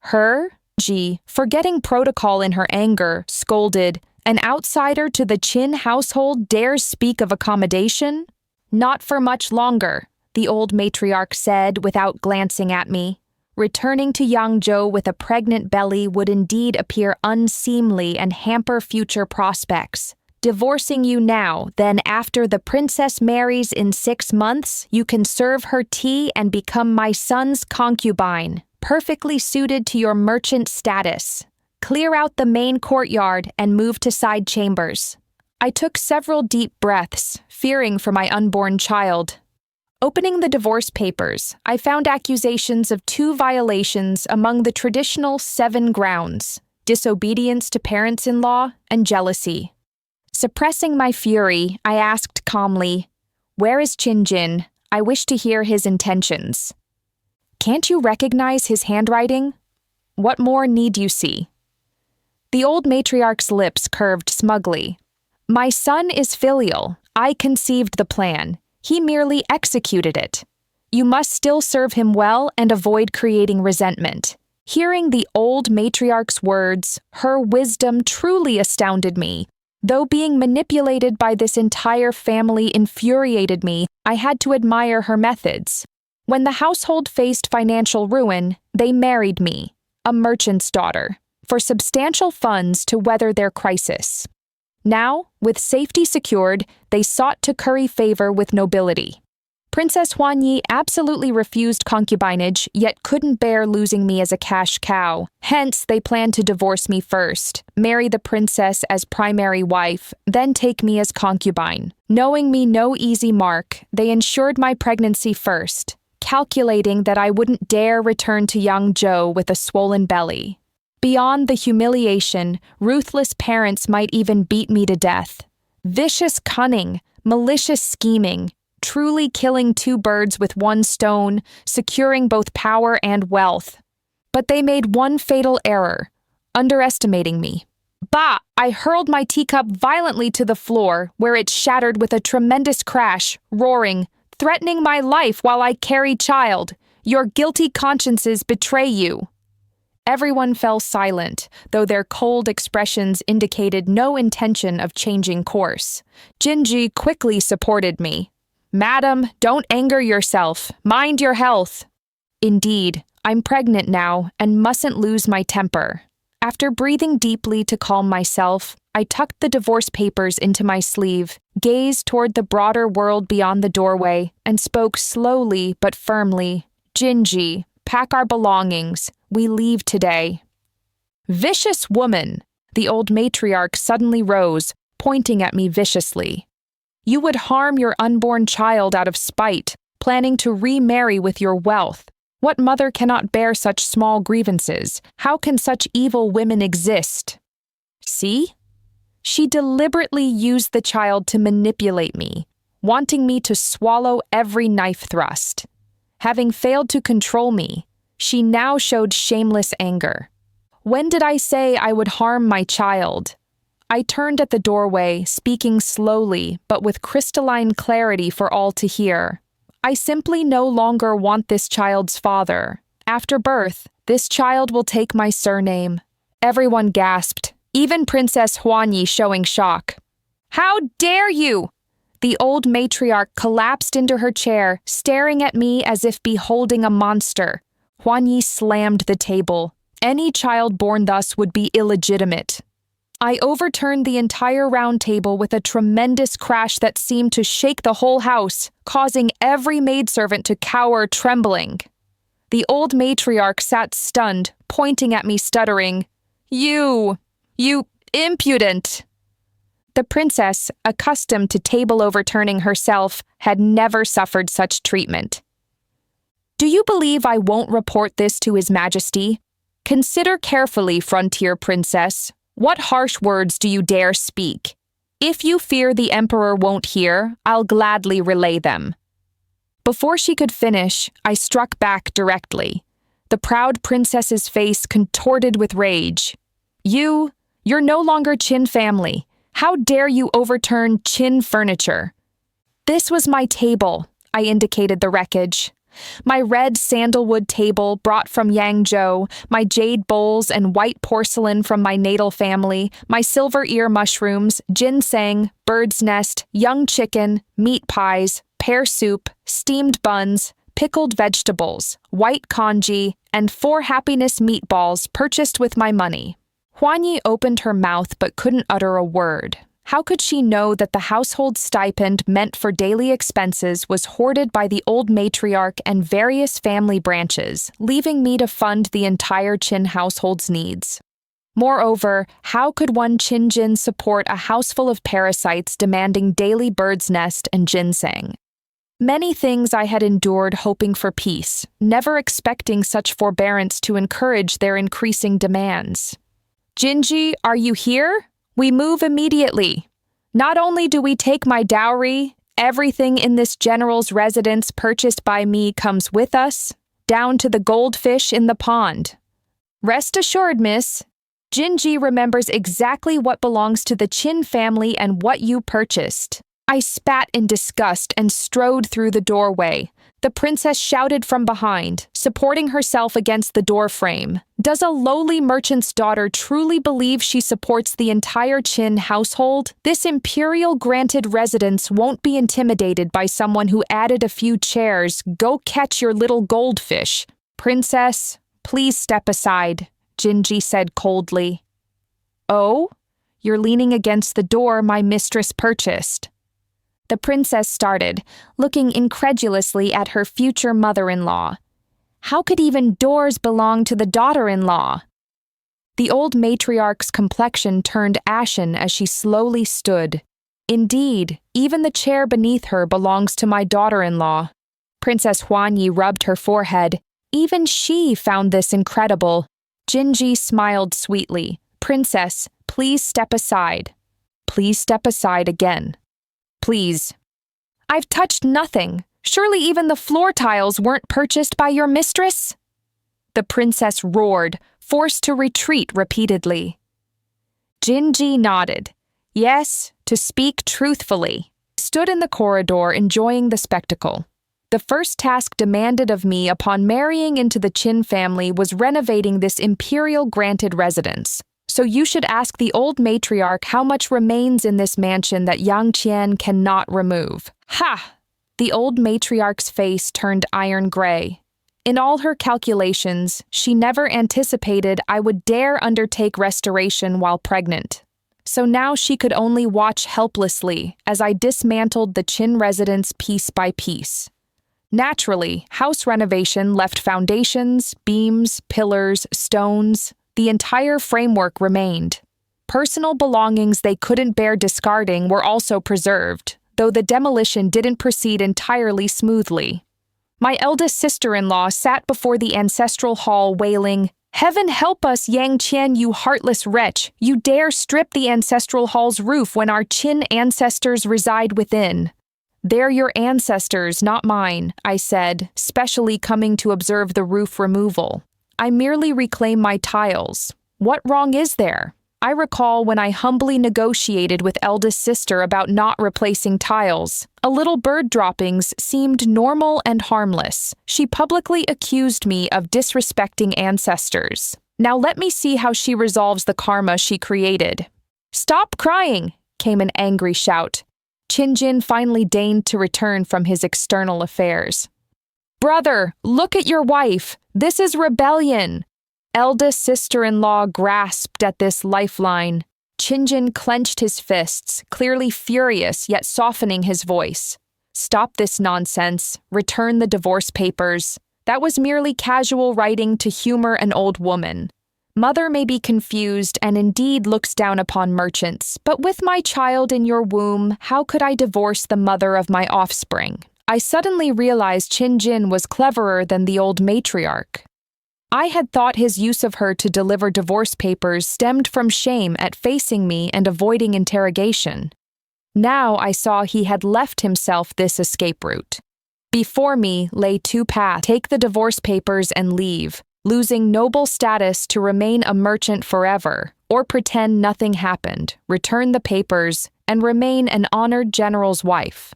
Her? Ji, forgetting protocol in her anger, scolded, "An outsider to the Qin household dares speak of accommodation?" "Not for much longer," the old matriarch said without glancing at me. Returning to Yangzhou with a pregnant belly would indeed appear unseemly and hamper future prospects. Divorcing you now, then after the princess marries in 6 months, you can serve her tea and become my son's concubine, perfectly suited to your merchant status. Clear out the main courtyard and move to side chambers. I took several deep breaths, fearing for my unborn child. Opening the divorce papers, I found accusations of 2 violations among the traditional 7 grounds: disobedience to parents-in-law and jealousy. Suppressing my fury, I asked calmly, "Where is Qin? I wish to hear his intentions." "Can't you recognize his handwriting? What more need you see?" The old matriarch's lips curved smugly. "My son is filial. I conceived the plan. He merely executed it. You must still serve him well and avoid creating resentment." Hearing the old matriarch's words, her wisdom truly astounded me. Though being manipulated by this entire family infuriated me, I had to admire her methods. When the household faced financial ruin, they married me, a merchant's daughter, for substantial funds to weather their crisis. Now, with safety secured, they sought to curry favor with nobility. Princess Huanyi absolutely refused concubinage, yet couldn't bear losing me as a cash cow. Hence, they planned to divorce me first, marry the princess as primary wife, then take me as concubine. Knowing me no easy mark, they ensured my pregnancy first, calculating that I wouldn't dare return to Yangzhou with a swollen belly. Beyond the humiliation, ruthless parents might even beat me to death. Vicious cunning, malicious scheming, truly killing 2 birds with 1 stone, securing both power and wealth. But they made one fatal error, underestimating me. Bah! I hurled my teacup violently to the floor, where it shattered with a tremendous crash, roaring, "Threatening my life while I carry child. Your guilty consciences betray you." Everyone fell silent, though their cold expressions indicated no intention of changing course. Jinji quickly supported me. "Madam, don't anger yourself. Mind your health." Indeed, I'm pregnant now and mustn't lose my temper. After breathing deeply to calm myself, I tucked the divorce papers into my sleeve, gazed toward the broader world beyond the doorway, and spoke slowly but firmly. "Jinji, pack our belongings. We leave today." "Vicious woman!" The old matriarch suddenly rose, pointing at me viciously. "You would harm your unborn child out of spite, planning to remarry with your wealth. What mother cannot bear such small grievances? How can such evil women exist?" See? She deliberately used the child to manipulate me, wanting me to swallow every knife thrust. Having failed to control me, she now showed shameless anger. When did I say I would harm my child? I turned at the doorway, speaking slowly, but with crystalline clarity for all to hear. I simply no longer want this child's father. After birth, this child will take my surname. Everyone gasped, even Princess Huanyi showing shock. "How dare you!" The old matriarch collapsed into her chair, staring at me as if beholding a monster. Huan Yi slammed the table. Any child born thus would be illegitimate. I overturned the entire round table with a tremendous crash that seemed to shake the whole house, causing every maidservant to cower trembling. The old matriarch sat stunned, pointing at me stuttering, You impudent! The princess, accustomed to table overturning herself, had never suffered such treatment. Do you believe I won't report this to His Majesty? Consider carefully, frontier princess. What harsh words do you dare speak? If you fear the emperor won't hear, I'll gladly relay them. Before she could finish, I struck back directly. The proud princess's face contorted with rage. You're no longer Qin family. How dare you overturn Qin furniture? This was my table, I indicated the wreckage. My red sandalwood table brought from Yangzhou, my jade bowls and white porcelain from my natal family, my silver ear mushrooms, ginseng, bird's nest, young chicken, meat pies, pear soup, steamed buns, pickled vegetables, white congee, and 4 happiness meatballs purchased with my money. Huan Yi opened her mouth but couldn't utter a word. How could she know that the household stipend meant for daily expenses was hoarded by the old matriarch and various family branches, leaving me to fund the entire Qin household's needs? Moreover, how could one Qin Jin support a houseful of parasites demanding daily bird's nest and ginseng? Many things I had endured hoping for peace, never expecting such forbearance to encourage their increasing demands. Jinji, are you here? We move immediately. Not only do we take my dowry, everything in this general's residence purchased by me comes with us, down to the goldfish in the pond. Rest assured, miss, Jinji remembers exactly what belongs to the Qin family and what you purchased. I spat in disgust and strode through the doorway. The princess shouted from behind, supporting herself against the door frame. Does a lowly merchant's daughter truly believe she supports the entire Qin household? This imperial-granted residence won't be intimidated by someone who added a few chairs. Go catch your little goldfish. Princess, please step aside, Jinji said coldly. Oh? You're leaning against the door my mistress purchased. The princess started, looking incredulously at her future mother-in-law. How could even doors belong to the daughter-in-law? The old matriarch's complexion turned ashen as she slowly stood. Indeed, even the chair beneath her belongs to my daughter-in-law. Princess Huan Yi rubbed her forehead. Even she found this incredible. Jinji smiled sweetly. Princess, please step aside. Please step aside again. Please. I've touched nothing. Surely even the floor tiles weren't purchased by your mistress? The princess roared, forced to retreat repeatedly. Jinji nodded. Yes, to speak truthfully. Stood in the corridor enjoying the spectacle. The first task demanded of me upon marrying into the Qin family was renovating this imperial-granted residence. So you should ask the old matriarch how much remains in this mansion that Yang Qian cannot remove. Ha! The old matriarch's face turned iron gray. In all her calculations, she never anticipated I would dare undertake restoration while pregnant. So now she could only watch helplessly as I dismantled the Qin residence piece by piece. Naturally, house renovation left foundations, beams, pillars, stones. The entire framework remained. Personal belongings they couldn't bear discarding were also preserved, though the demolition didn't proceed entirely smoothly. My eldest sister-in-law sat before the ancestral hall wailing, Heaven help us, Yang Qian, you heartless wretch! You dare strip the ancestral hall's roof when our Qin ancestors reside within. They're your ancestors, not mine, I said, specially coming to observe the roof removal. I merely reclaim my tiles. What wrong is there? I recall when I humbly negotiated with eldest sister about not replacing tiles. A little bird droppings seemed normal and harmless. She publicly accused me of disrespecting ancestors. Now let me see how she resolves the karma she created. Stop crying, came an angry shout. Qin finally deigned to return from his external affairs. "Brother, look at your wife! This is rebellion!" Eldest sister-in-law grasped at this lifeline. Qin clenched his fists, clearly furious yet softening his voice. "Stop this nonsense. Return the divorce papers. That was merely casual writing to humor an old woman. Mother may be confused and indeed looks down upon merchants, but with my child in your womb, how could I divorce the mother of my offspring?" I suddenly realized Qin was cleverer than the old matriarch. I had thought his use of her to deliver divorce papers stemmed from shame at facing me and avoiding interrogation. Now I saw he had left himself this escape route. Before me lay two paths: take the divorce papers and leave, losing noble status to remain a merchant forever, or pretend nothing happened, return the papers, and remain an honored general's wife.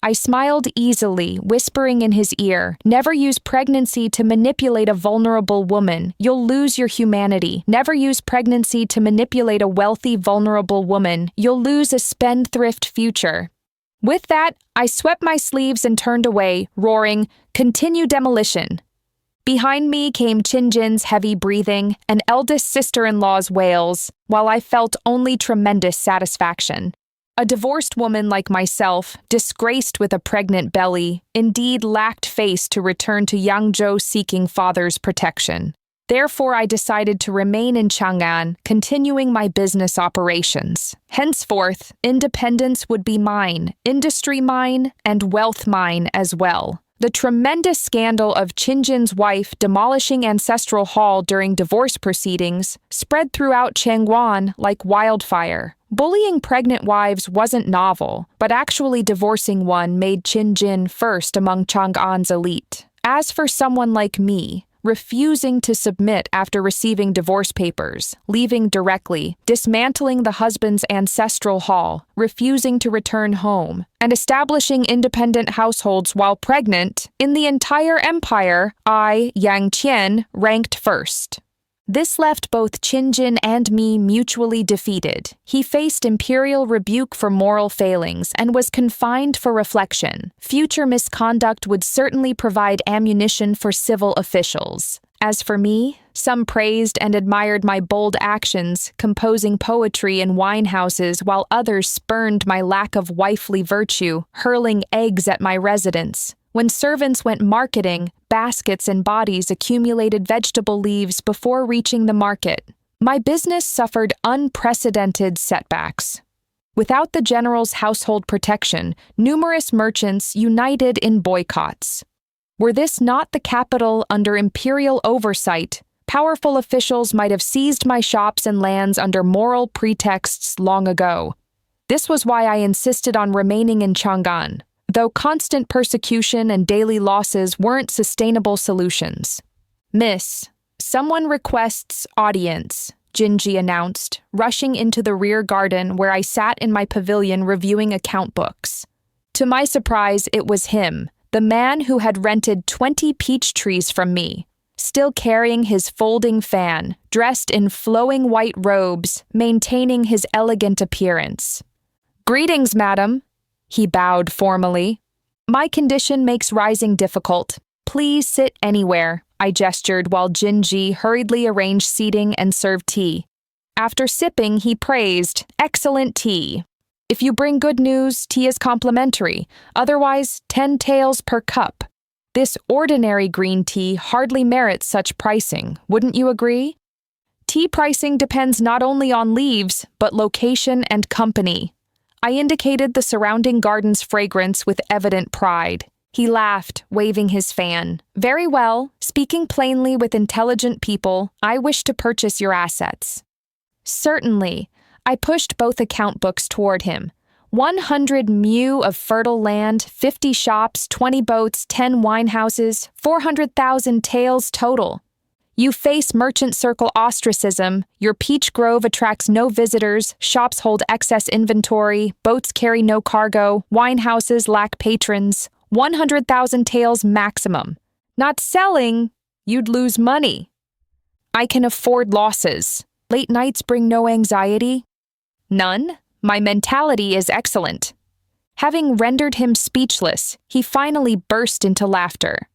I smiled easily, whispering in his ear, "Never use pregnancy to manipulate a vulnerable woman. You'll lose your humanity. Never use pregnancy to manipulate a wealthy, vulnerable woman. You'll lose a spendthrift future." With that, I swept my sleeves and turned away, roaring, "Continue demolition." Behind me came Qin's heavy breathing and eldest sister-in-law's wails, while I felt only tremendous satisfaction. A divorced woman like myself, disgraced with a pregnant belly, indeed lacked face to return to Yangzhou seeking father's protection. Therefore, I decided to remain in Chang'an, continuing my business operations. Henceforth, independence would be mine, industry mine, and wealth mine as well. The tremendous scandal of Qin's wife demolishing Ancestral Hall during divorce proceedings spread throughout Chang'an like wildfire. Bullying pregnant wives wasn't novel, but actually divorcing one made Qin first among Chang'an's elite. As for someone like me, refusing to submit after receiving divorce papers, leaving directly, dismantling the husband's ancestral hall, refusing to return home, and establishing independent households while pregnant, in the entire empire, I, Yang Qian, ranked first. This left both Qin and me mutually defeated. He faced imperial rebuke for moral failings and was confined for reflection. Future misconduct would certainly provide ammunition for civil officials. As for me, some praised and admired my bold actions, composing poetry in wine houses, while others spurned my lack of wifely virtue, hurling eggs at my residence. When servants went marketing, baskets and bodies accumulated vegetable leaves before reaching the market. My business suffered unprecedented setbacks. Without the general's household protection, numerous merchants united in boycotts. Were this not the capital under imperial oversight, powerful officials might have seized my shops and lands under moral pretexts long ago. This was why I insisted on remaining in Chang'an, though constant persecution and daily losses weren't sustainable solutions. "Miss, someone requests audience," Jinji announced, rushing into the rear garden where I sat in my pavilion reviewing account books. To my surprise, it was him, the man who had rented 20 peach trees from me, still carrying his folding fan, dressed in flowing white robes, maintaining his elegant appearance. "Greetings, madam." He bowed formally. "My condition makes rising difficult. Please sit anywhere," I gestured while Jinji hurriedly arranged seating and served tea. After sipping, he praised, "Excellent tea. If you bring good news, tea is complimentary. Otherwise, 10 taels per cup. This ordinary green tea hardly merits such pricing, wouldn't you agree?" Tea pricing depends not only on leaves, but location and company. I indicated the surrounding garden's fragrance with evident pride. He laughed, waving his fan. "Very well. Speaking plainly with intelligent people, I wish to purchase your assets." "Certainly." I pushed both account books toward him. 100 mu of fertile land, 50 shops, 20 boats, 10 wine houses, 400,000 taels total. You face merchant circle ostracism, your peach grove attracts no visitors, shops hold excess inventory, boats carry no cargo, wine houses lack patrons. 100,000 taels maximum. Not selling, you'd lose money. I can afford losses. Late nights bring no anxiety. None. My mentality is excellent. Having rendered him speechless, he finally burst into laughter.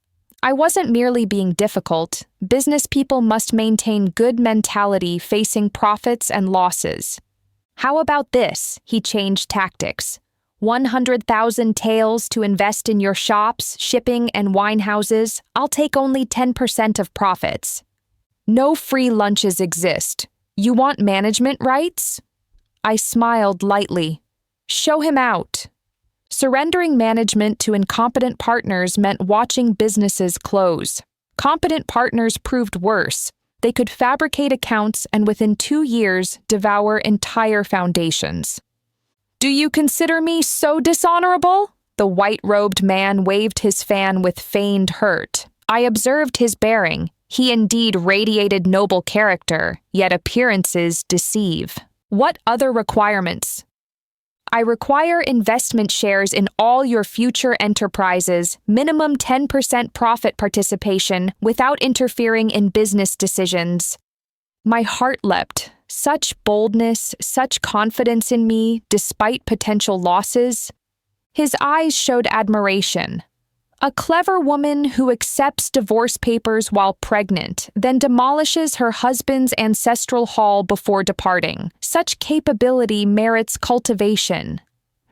I wasn't merely being difficult. Business people must maintain good mentality facing profits and losses. How about this? He changed tactics. 100,000 taels to invest in your shops, shipping, and wine houses. I'll take only 10% of profits. No free lunches exist. You want management rights? I smiled lightly. Show him out. Surrendering management to incompetent partners meant watching businesses close. Competent partners proved worse. They could fabricate accounts and within 2 years devour entire foundations. Do you consider me so dishonorable? The white-robed man waved his fan with feigned hurt. I observed his bearing. He indeed radiated noble character, yet appearances deceive. What other requirements? I require investment shares in all your future enterprises, minimum 10% profit participation without interfering in business decisions. My heart leapt. Such boldness, such confidence in me, despite potential losses. His eyes showed admiration. A clever woman who accepts divorce papers while pregnant, then demolishes her husband's ancestral hall before departing. Such capability merits cultivation.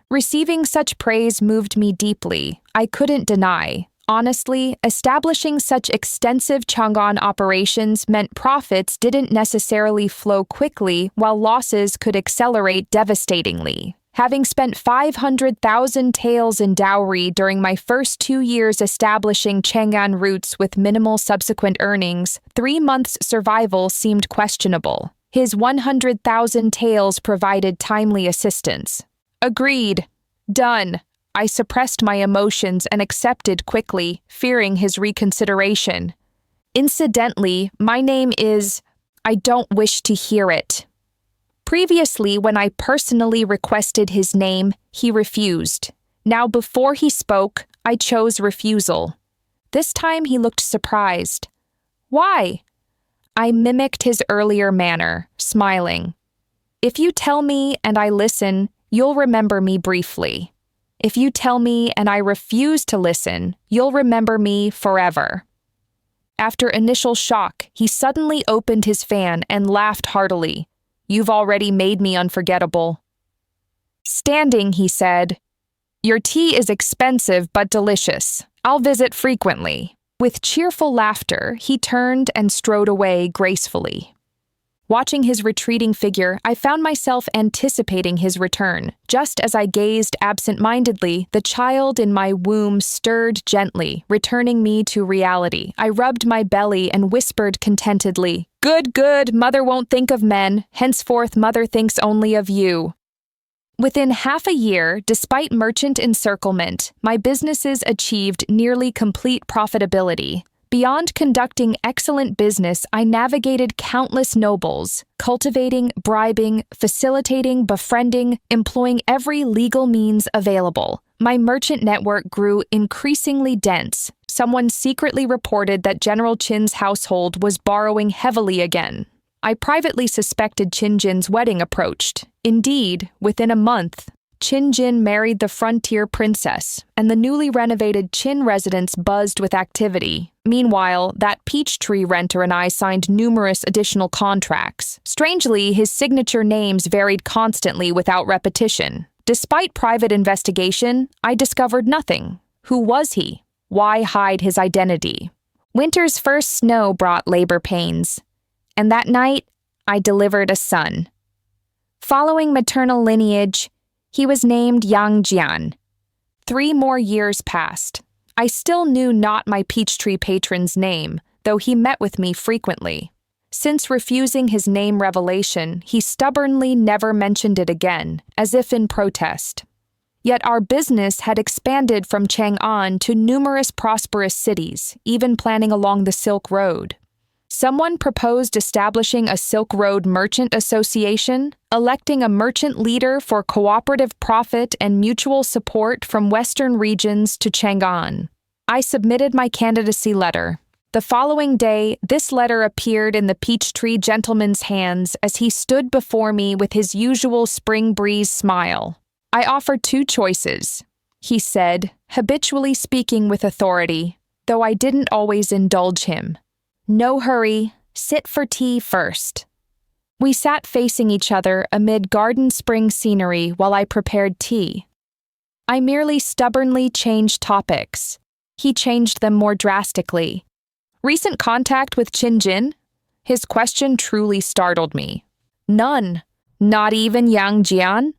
Receiving such praise moved me deeply. I couldn't deny. Honestly, establishing such extensive Chang'an operations meant profits didn't necessarily flow quickly, while losses could accelerate devastatingly. Having spent 500,000 taels in dowry during my first 2 years establishing Chang'an routes with minimal subsequent earnings, 3 months' survival seemed questionable. His 100,000 taels provided timely assistance. Agreed. Done. I suppressed my emotions and accepted quickly, fearing his reconsideration. Incidentally, my name is... I don't wish to hear it. Previously, when I personally requested his name, he refused. Now, before he spoke, I chose refusal. This time he looked surprised. Why? I mimicked his earlier manner, smiling. If you tell me and I listen, you'll remember me briefly. If you tell me and I refuse to listen, you'll remember me forever. After initial shock, he suddenly opened his fan and laughed heartily. You've already made me unforgettable. Standing, he said, Your tea is expensive but delicious. I'll visit frequently. With cheerful laughter, he turned and strode away gracefully. Watching his retreating figure, I found myself anticipating his return. Just as I gazed absent-mindedly, the child in my womb stirred gently, returning me to reality. I rubbed my belly and whispered contentedly, Good, good, mother won't think of men. Henceforth, mother thinks only of you. Within half a year, despite merchant encirclement, my businesses achieved nearly complete profitability. Beyond conducting excellent business, I navigated countless nobles, cultivating, bribing, facilitating, befriending, employing every legal means available. My merchant network grew increasingly dense. Someone secretly reported that General Qin's household was borrowing heavily again. I privately suspected Qin Jin's wedding approached. Indeed, within a month, Qin Jin married the frontier princess, and the newly renovated Qin residence buzzed with activity. Meanwhile, that Peachtree renter and I signed numerous additional contracts. Strangely, his signature names varied constantly without repetition. Despite private investigation, I discovered nothing. Who was he? Why hide his identity? Winter's first snow brought labor pains, and that night, I delivered a son. Following maternal lineage, he was named Yang Jian. 3 more years passed. I still knew not my Peachtree patron's name, though he met with me frequently. Since refusing his name revelation, he stubbornly never mentioned it again, as if in protest. Yet our business had expanded from Chang'an to numerous prosperous cities, even planning along the Silk Road. Someone proposed establishing a Silk Road Merchant Association, electing a merchant leader for cooperative profit and mutual support from western regions to Chang'an. I submitted my candidacy letter. The following day, this letter appeared in the Peachtree gentleman's hands as he stood before me with his usual spring breeze smile. I offer two choices, he said, habitually speaking with authority, though I didn't always indulge him. No hurry, sit for tea first. We sat facing each other amid garden spring scenery while I prepared tea. I merely stubbornly changed topics. He changed them more drastically. Recent contact with Qin? His question truly startled me. None. Not even Yang Jian?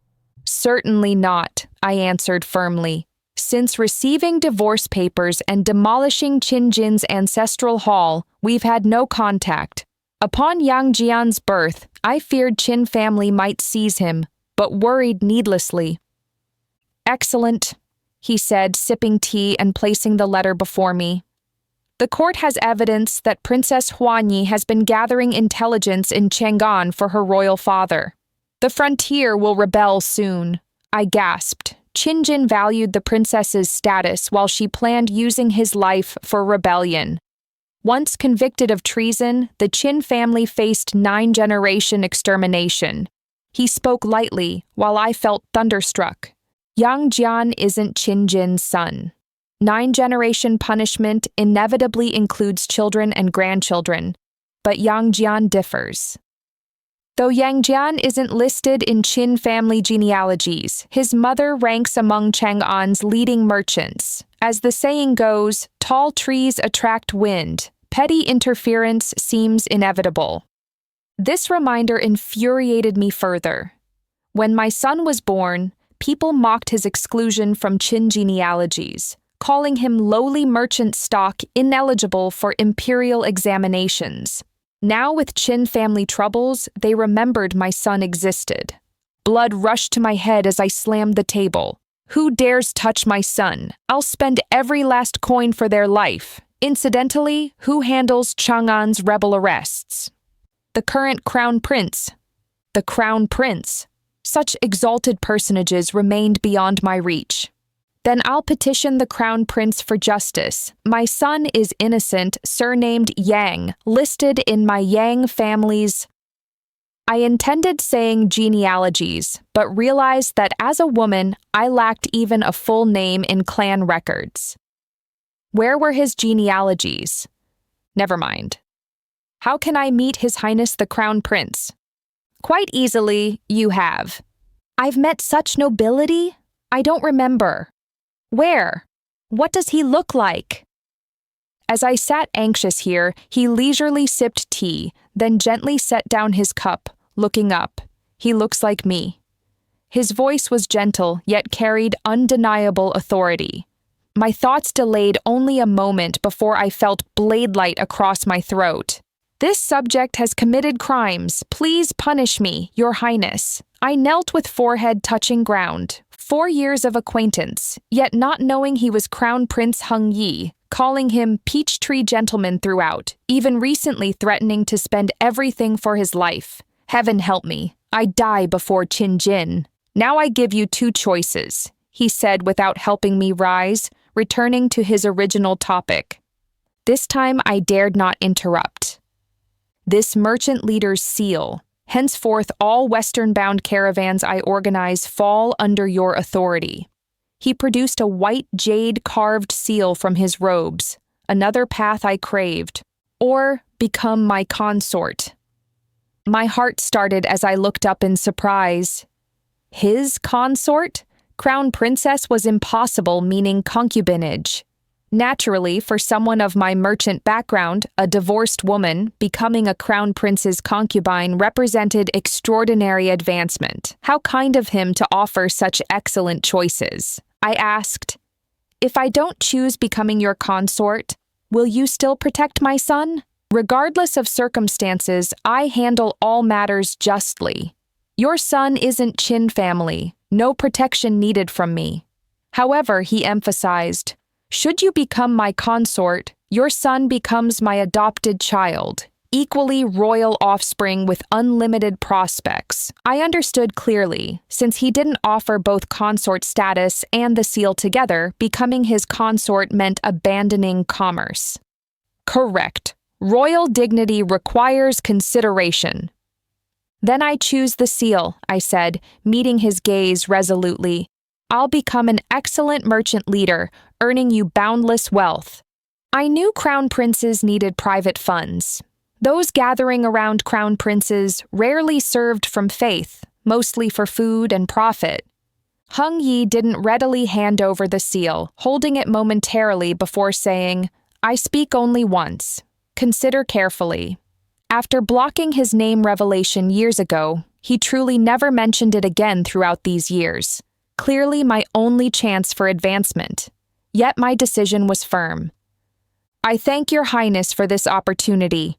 Certainly not, I answered firmly. Since receiving divorce papers and demolishing Qin's ancestral hall, we've had no contact. Upon Yang Jian's birth, I feared Qin family might seize him, but worried needlessly. Excellent, he said, sipping tea and placing the letter before me. The court has evidence that Princess Huanyi has been gathering intelligence in Chang'an for her royal father. The frontier will rebel soon, I gasped. Qin valued the princess's status while she planned using his life for rebellion. Once convicted of treason, the Qin family faced 9-generation extermination. He spoke lightly, while I felt thunderstruck. Yang Jian isn't Qin's son. 9-generation punishment inevitably includes children and grandchildren, but Yang Jian differs. Though Yang Jian isn't listed in Qin family genealogies, his mother ranks among Chang'an's leading merchants. As the saying goes, tall trees attract wind. Petty interference seems inevitable. This reminder infuriated me further. When my son was born, people mocked his exclusion from Qin genealogies, calling him lowly merchant stock ineligible for imperial examinations. Now with Qin family troubles, they remembered my son existed. Blood rushed to my head as I slammed the table. Who dares touch my son? I'll spend every last coin for their life. Incidentally, who handles Chang'an's rebel arrests? The current crown prince. The crown prince. Such exalted personages remained beyond my reach. Then I'll petition the crown prince for justice. My son is innocent, surnamed Yang, listed in my Yang family's. I intended saying genealogies, but realized that as a woman, I lacked even a full name in clan records. Where were his genealogies? Never mind. How can I meet His Highness the Crown Prince? Quite easily, you have. I've met such nobility? I don't remember. Where? What does he look like? As I sat anxious here, he leisurely sipped tea, then gently set down his cup, looking up. He looks like me. His voice was gentle, yet carried undeniable authority. My thoughts delayed only a moment before I felt blade light across my throat. This subject has committed crimes. Please punish me, Your Highness. I knelt with forehead touching ground. 4 years of acquaintance, yet not knowing he was Crown Prince Heng Yi, calling him Peachtree Gentleman throughout, even recently threatening to spend everything for his life. Heaven help me. I die before Qin. Now I give you two choices, he said without helping me rise, returning to his original topic. This time I dared not interrupt. This merchant leader's seal. Henceforth, all western-bound caravans I organize fall under your authority. He produced a white jade-carved seal from his robes, another path I craved, or become my consort. My heart started as I looked up in surprise. His consort? Crown princess was impossible, meaning concubinage. Naturally, for someone of my merchant background, a divorced woman, becoming a crown prince's concubine represented extraordinary advancement. How kind of him to offer such excellent choices. I asked, if I don't choose becoming your consort, will you still protect my son? Regardless of circumstances, I handle all matters justly. Your son isn't Qin family. No protection needed from me. However, he emphasized, should you become my consort, your son becomes my adopted child, equally royal offspring with unlimited prospects. I understood clearly, since he didn't offer both consort status and the seal together, becoming his consort meant abandoning commerce. Correct. Royal dignity requires consideration. Then I choose the seal, I said, meeting his gaze resolutely. I'll become an excellent merchant leader, earning you boundless wealth. I knew crown princes needed private funds. Those gathering around crown princes rarely served from faith, mostly for food and profit. Hung Yi didn't readily hand over the seal, holding it momentarily before saying, I speak only once. Consider carefully. After blocking his name revelation years ago, he truly never mentioned it again throughout these years. Clearly my only chance for advancement. Yet my decision was firm. I thank your highness for this opportunity.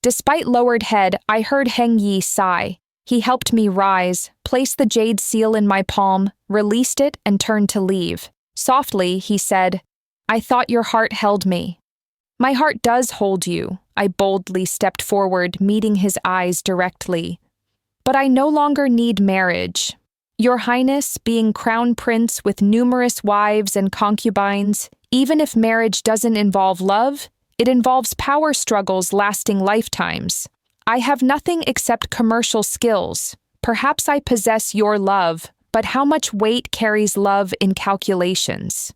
Despite lowered head, I heard Heng Yi sigh. He helped me rise, placed the jade seal in my palm, released it, and turned to leave. Softly, he said, I thought your heart held me. My heart does hold you. I boldly stepped forward, meeting his eyes directly. But I no longer need marriage. Your Highness, being crown prince with numerous wives and concubines, even if marriage doesn't involve love, it involves power struggles lasting lifetimes. I have nothing except commercial skills. Perhaps I possess your love, but how much weight carries love in calculations?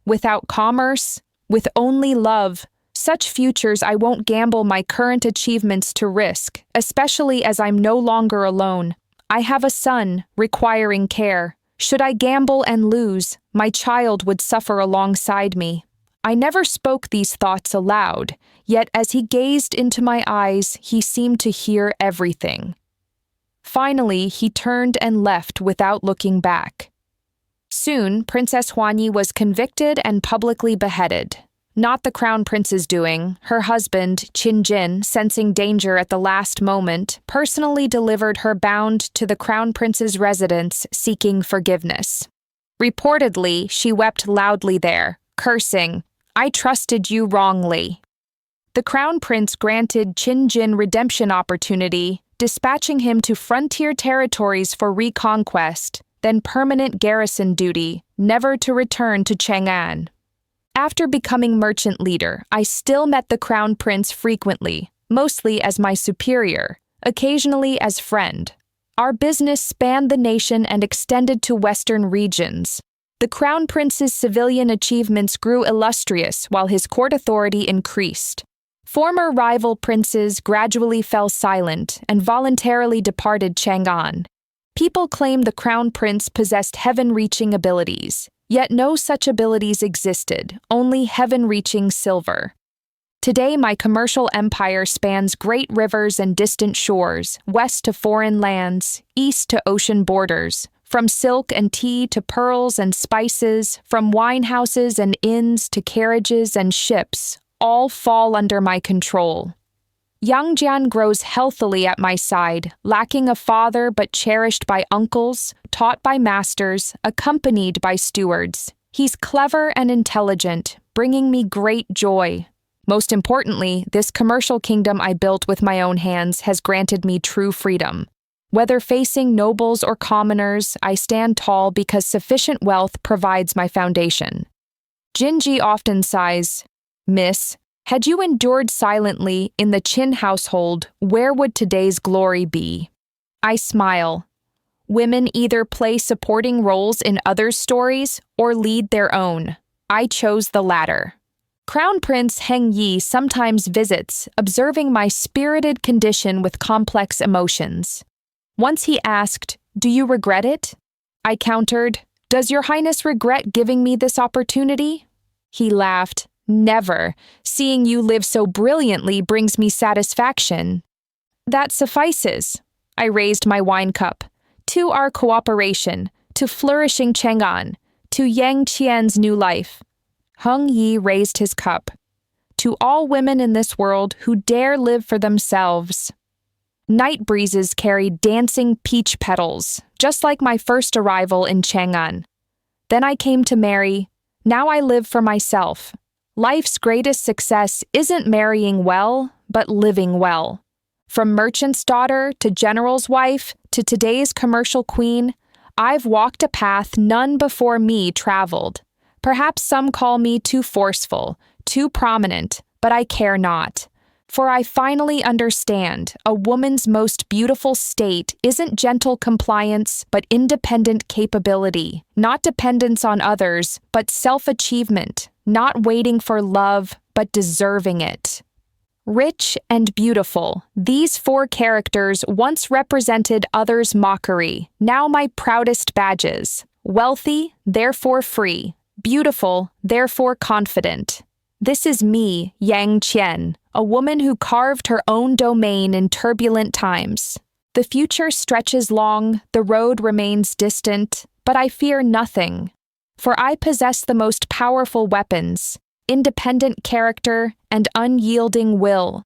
Without commerce, with only love, such futures I won't gamble my current achievements to risk, especially as I'm no longer alone. I have a son, requiring care. Should I gamble and lose, my child would suffer alongside me. I never spoke these thoughts aloud, yet as he gazed into my eyes, he seemed to hear everything. Finally, he turned and left without looking back. Soon, Princess Huanyi was convicted and publicly beheaded. Not the crown prince's doing. Her husband, Qin Jin, sensing danger at the last moment, personally delivered her bound to the crown prince's residence, seeking forgiveness. Reportedly, she wept loudly there, cursing, I trusted you wrongly. The crown prince granted Qin Jin redemption opportunity, dispatching him to frontier territories for reconquest, then permanent garrison duty, never to return to Chang'an. After becoming merchant leader, I still met the crown prince frequently, mostly as my superior, occasionally as friend. Our business spanned the nation and extended to western regions. The crown prince's civilian achievements grew illustrious while his court authority increased. Former rival princes gradually fell silent and voluntarily departed Chang'an. People claimed the crown prince possessed heaven-reaching abilities. Yet no such abilities existed, only heaven-reaching silver. Today my commercial empire spans great rivers and distant shores, west to foreign lands, east to ocean borders, from silk and tea to pearls and spices, from wine houses and inns to carriages and ships, all fall under my control. Yang Jian grows healthily at my side, lacking a father but cherished by uncles, taught by masters, accompanied by stewards. He's clever and intelligent, bringing me great joy. Most importantly, this commercial kingdom I built with my own hands has granted me true freedom. Whether facing nobles or commoners, I stand tall because sufficient wealth provides my foundation. Jinji often sighs, Miss, had you endured silently in the Qin household, where would today's glory be? I smile. Women either play supporting roles in others' stories or lead their own. I chose the latter. Crown Prince Heng Yi sometimes visits, observing my spirited condition with complex emotions. Once he asked, Do you regret it? I countered, Does your highness regret giving me this opportunity? He laughed. Never. Seeing you live so brilliantly brings me satisfaction. That suffices. I raised my wine cup. To our cooperation, to flourishing Chang'an, to Yang Qian's new life. Heng Yi raised his cup. To all women in this world who dare live for themselves. Night breezes carried dancing peach petals, just like my first arrival in Chang'an. Then I came to marry. Now I live for myself. Life's greatest success isn't marrying well, but living well. From merchant's daughter to general's wife to today's commercial queen, I've walked a path none before me traveled. Perhaps some call me too forceful, too prominent, but I care not. For I finally understand a woman's most beautiful state isn't gentle compliance, but independent capability, not dependence on others, but self-achievement, not waiting for love, but deserving it. Rich and beautiful, these four characters once represented others' mockery, now my proudest badges. Wealthy, therefore free. Beautiful, therefore confident. This is me, Yang Qian, a woman who carved her own domain in turbulent times. The future stretches long, the road remains distant, but I fear nothing. For I possess the most powerful weapons, independent character, and unyielding will.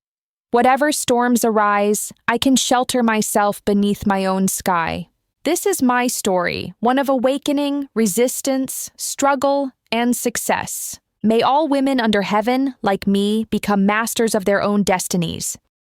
Whatever storms arise, I can shelter myself beneath my own sky. This is my story, one of awakening, resistance, struggle, and success. May all women under heaven, like me, become masters of their own destinies.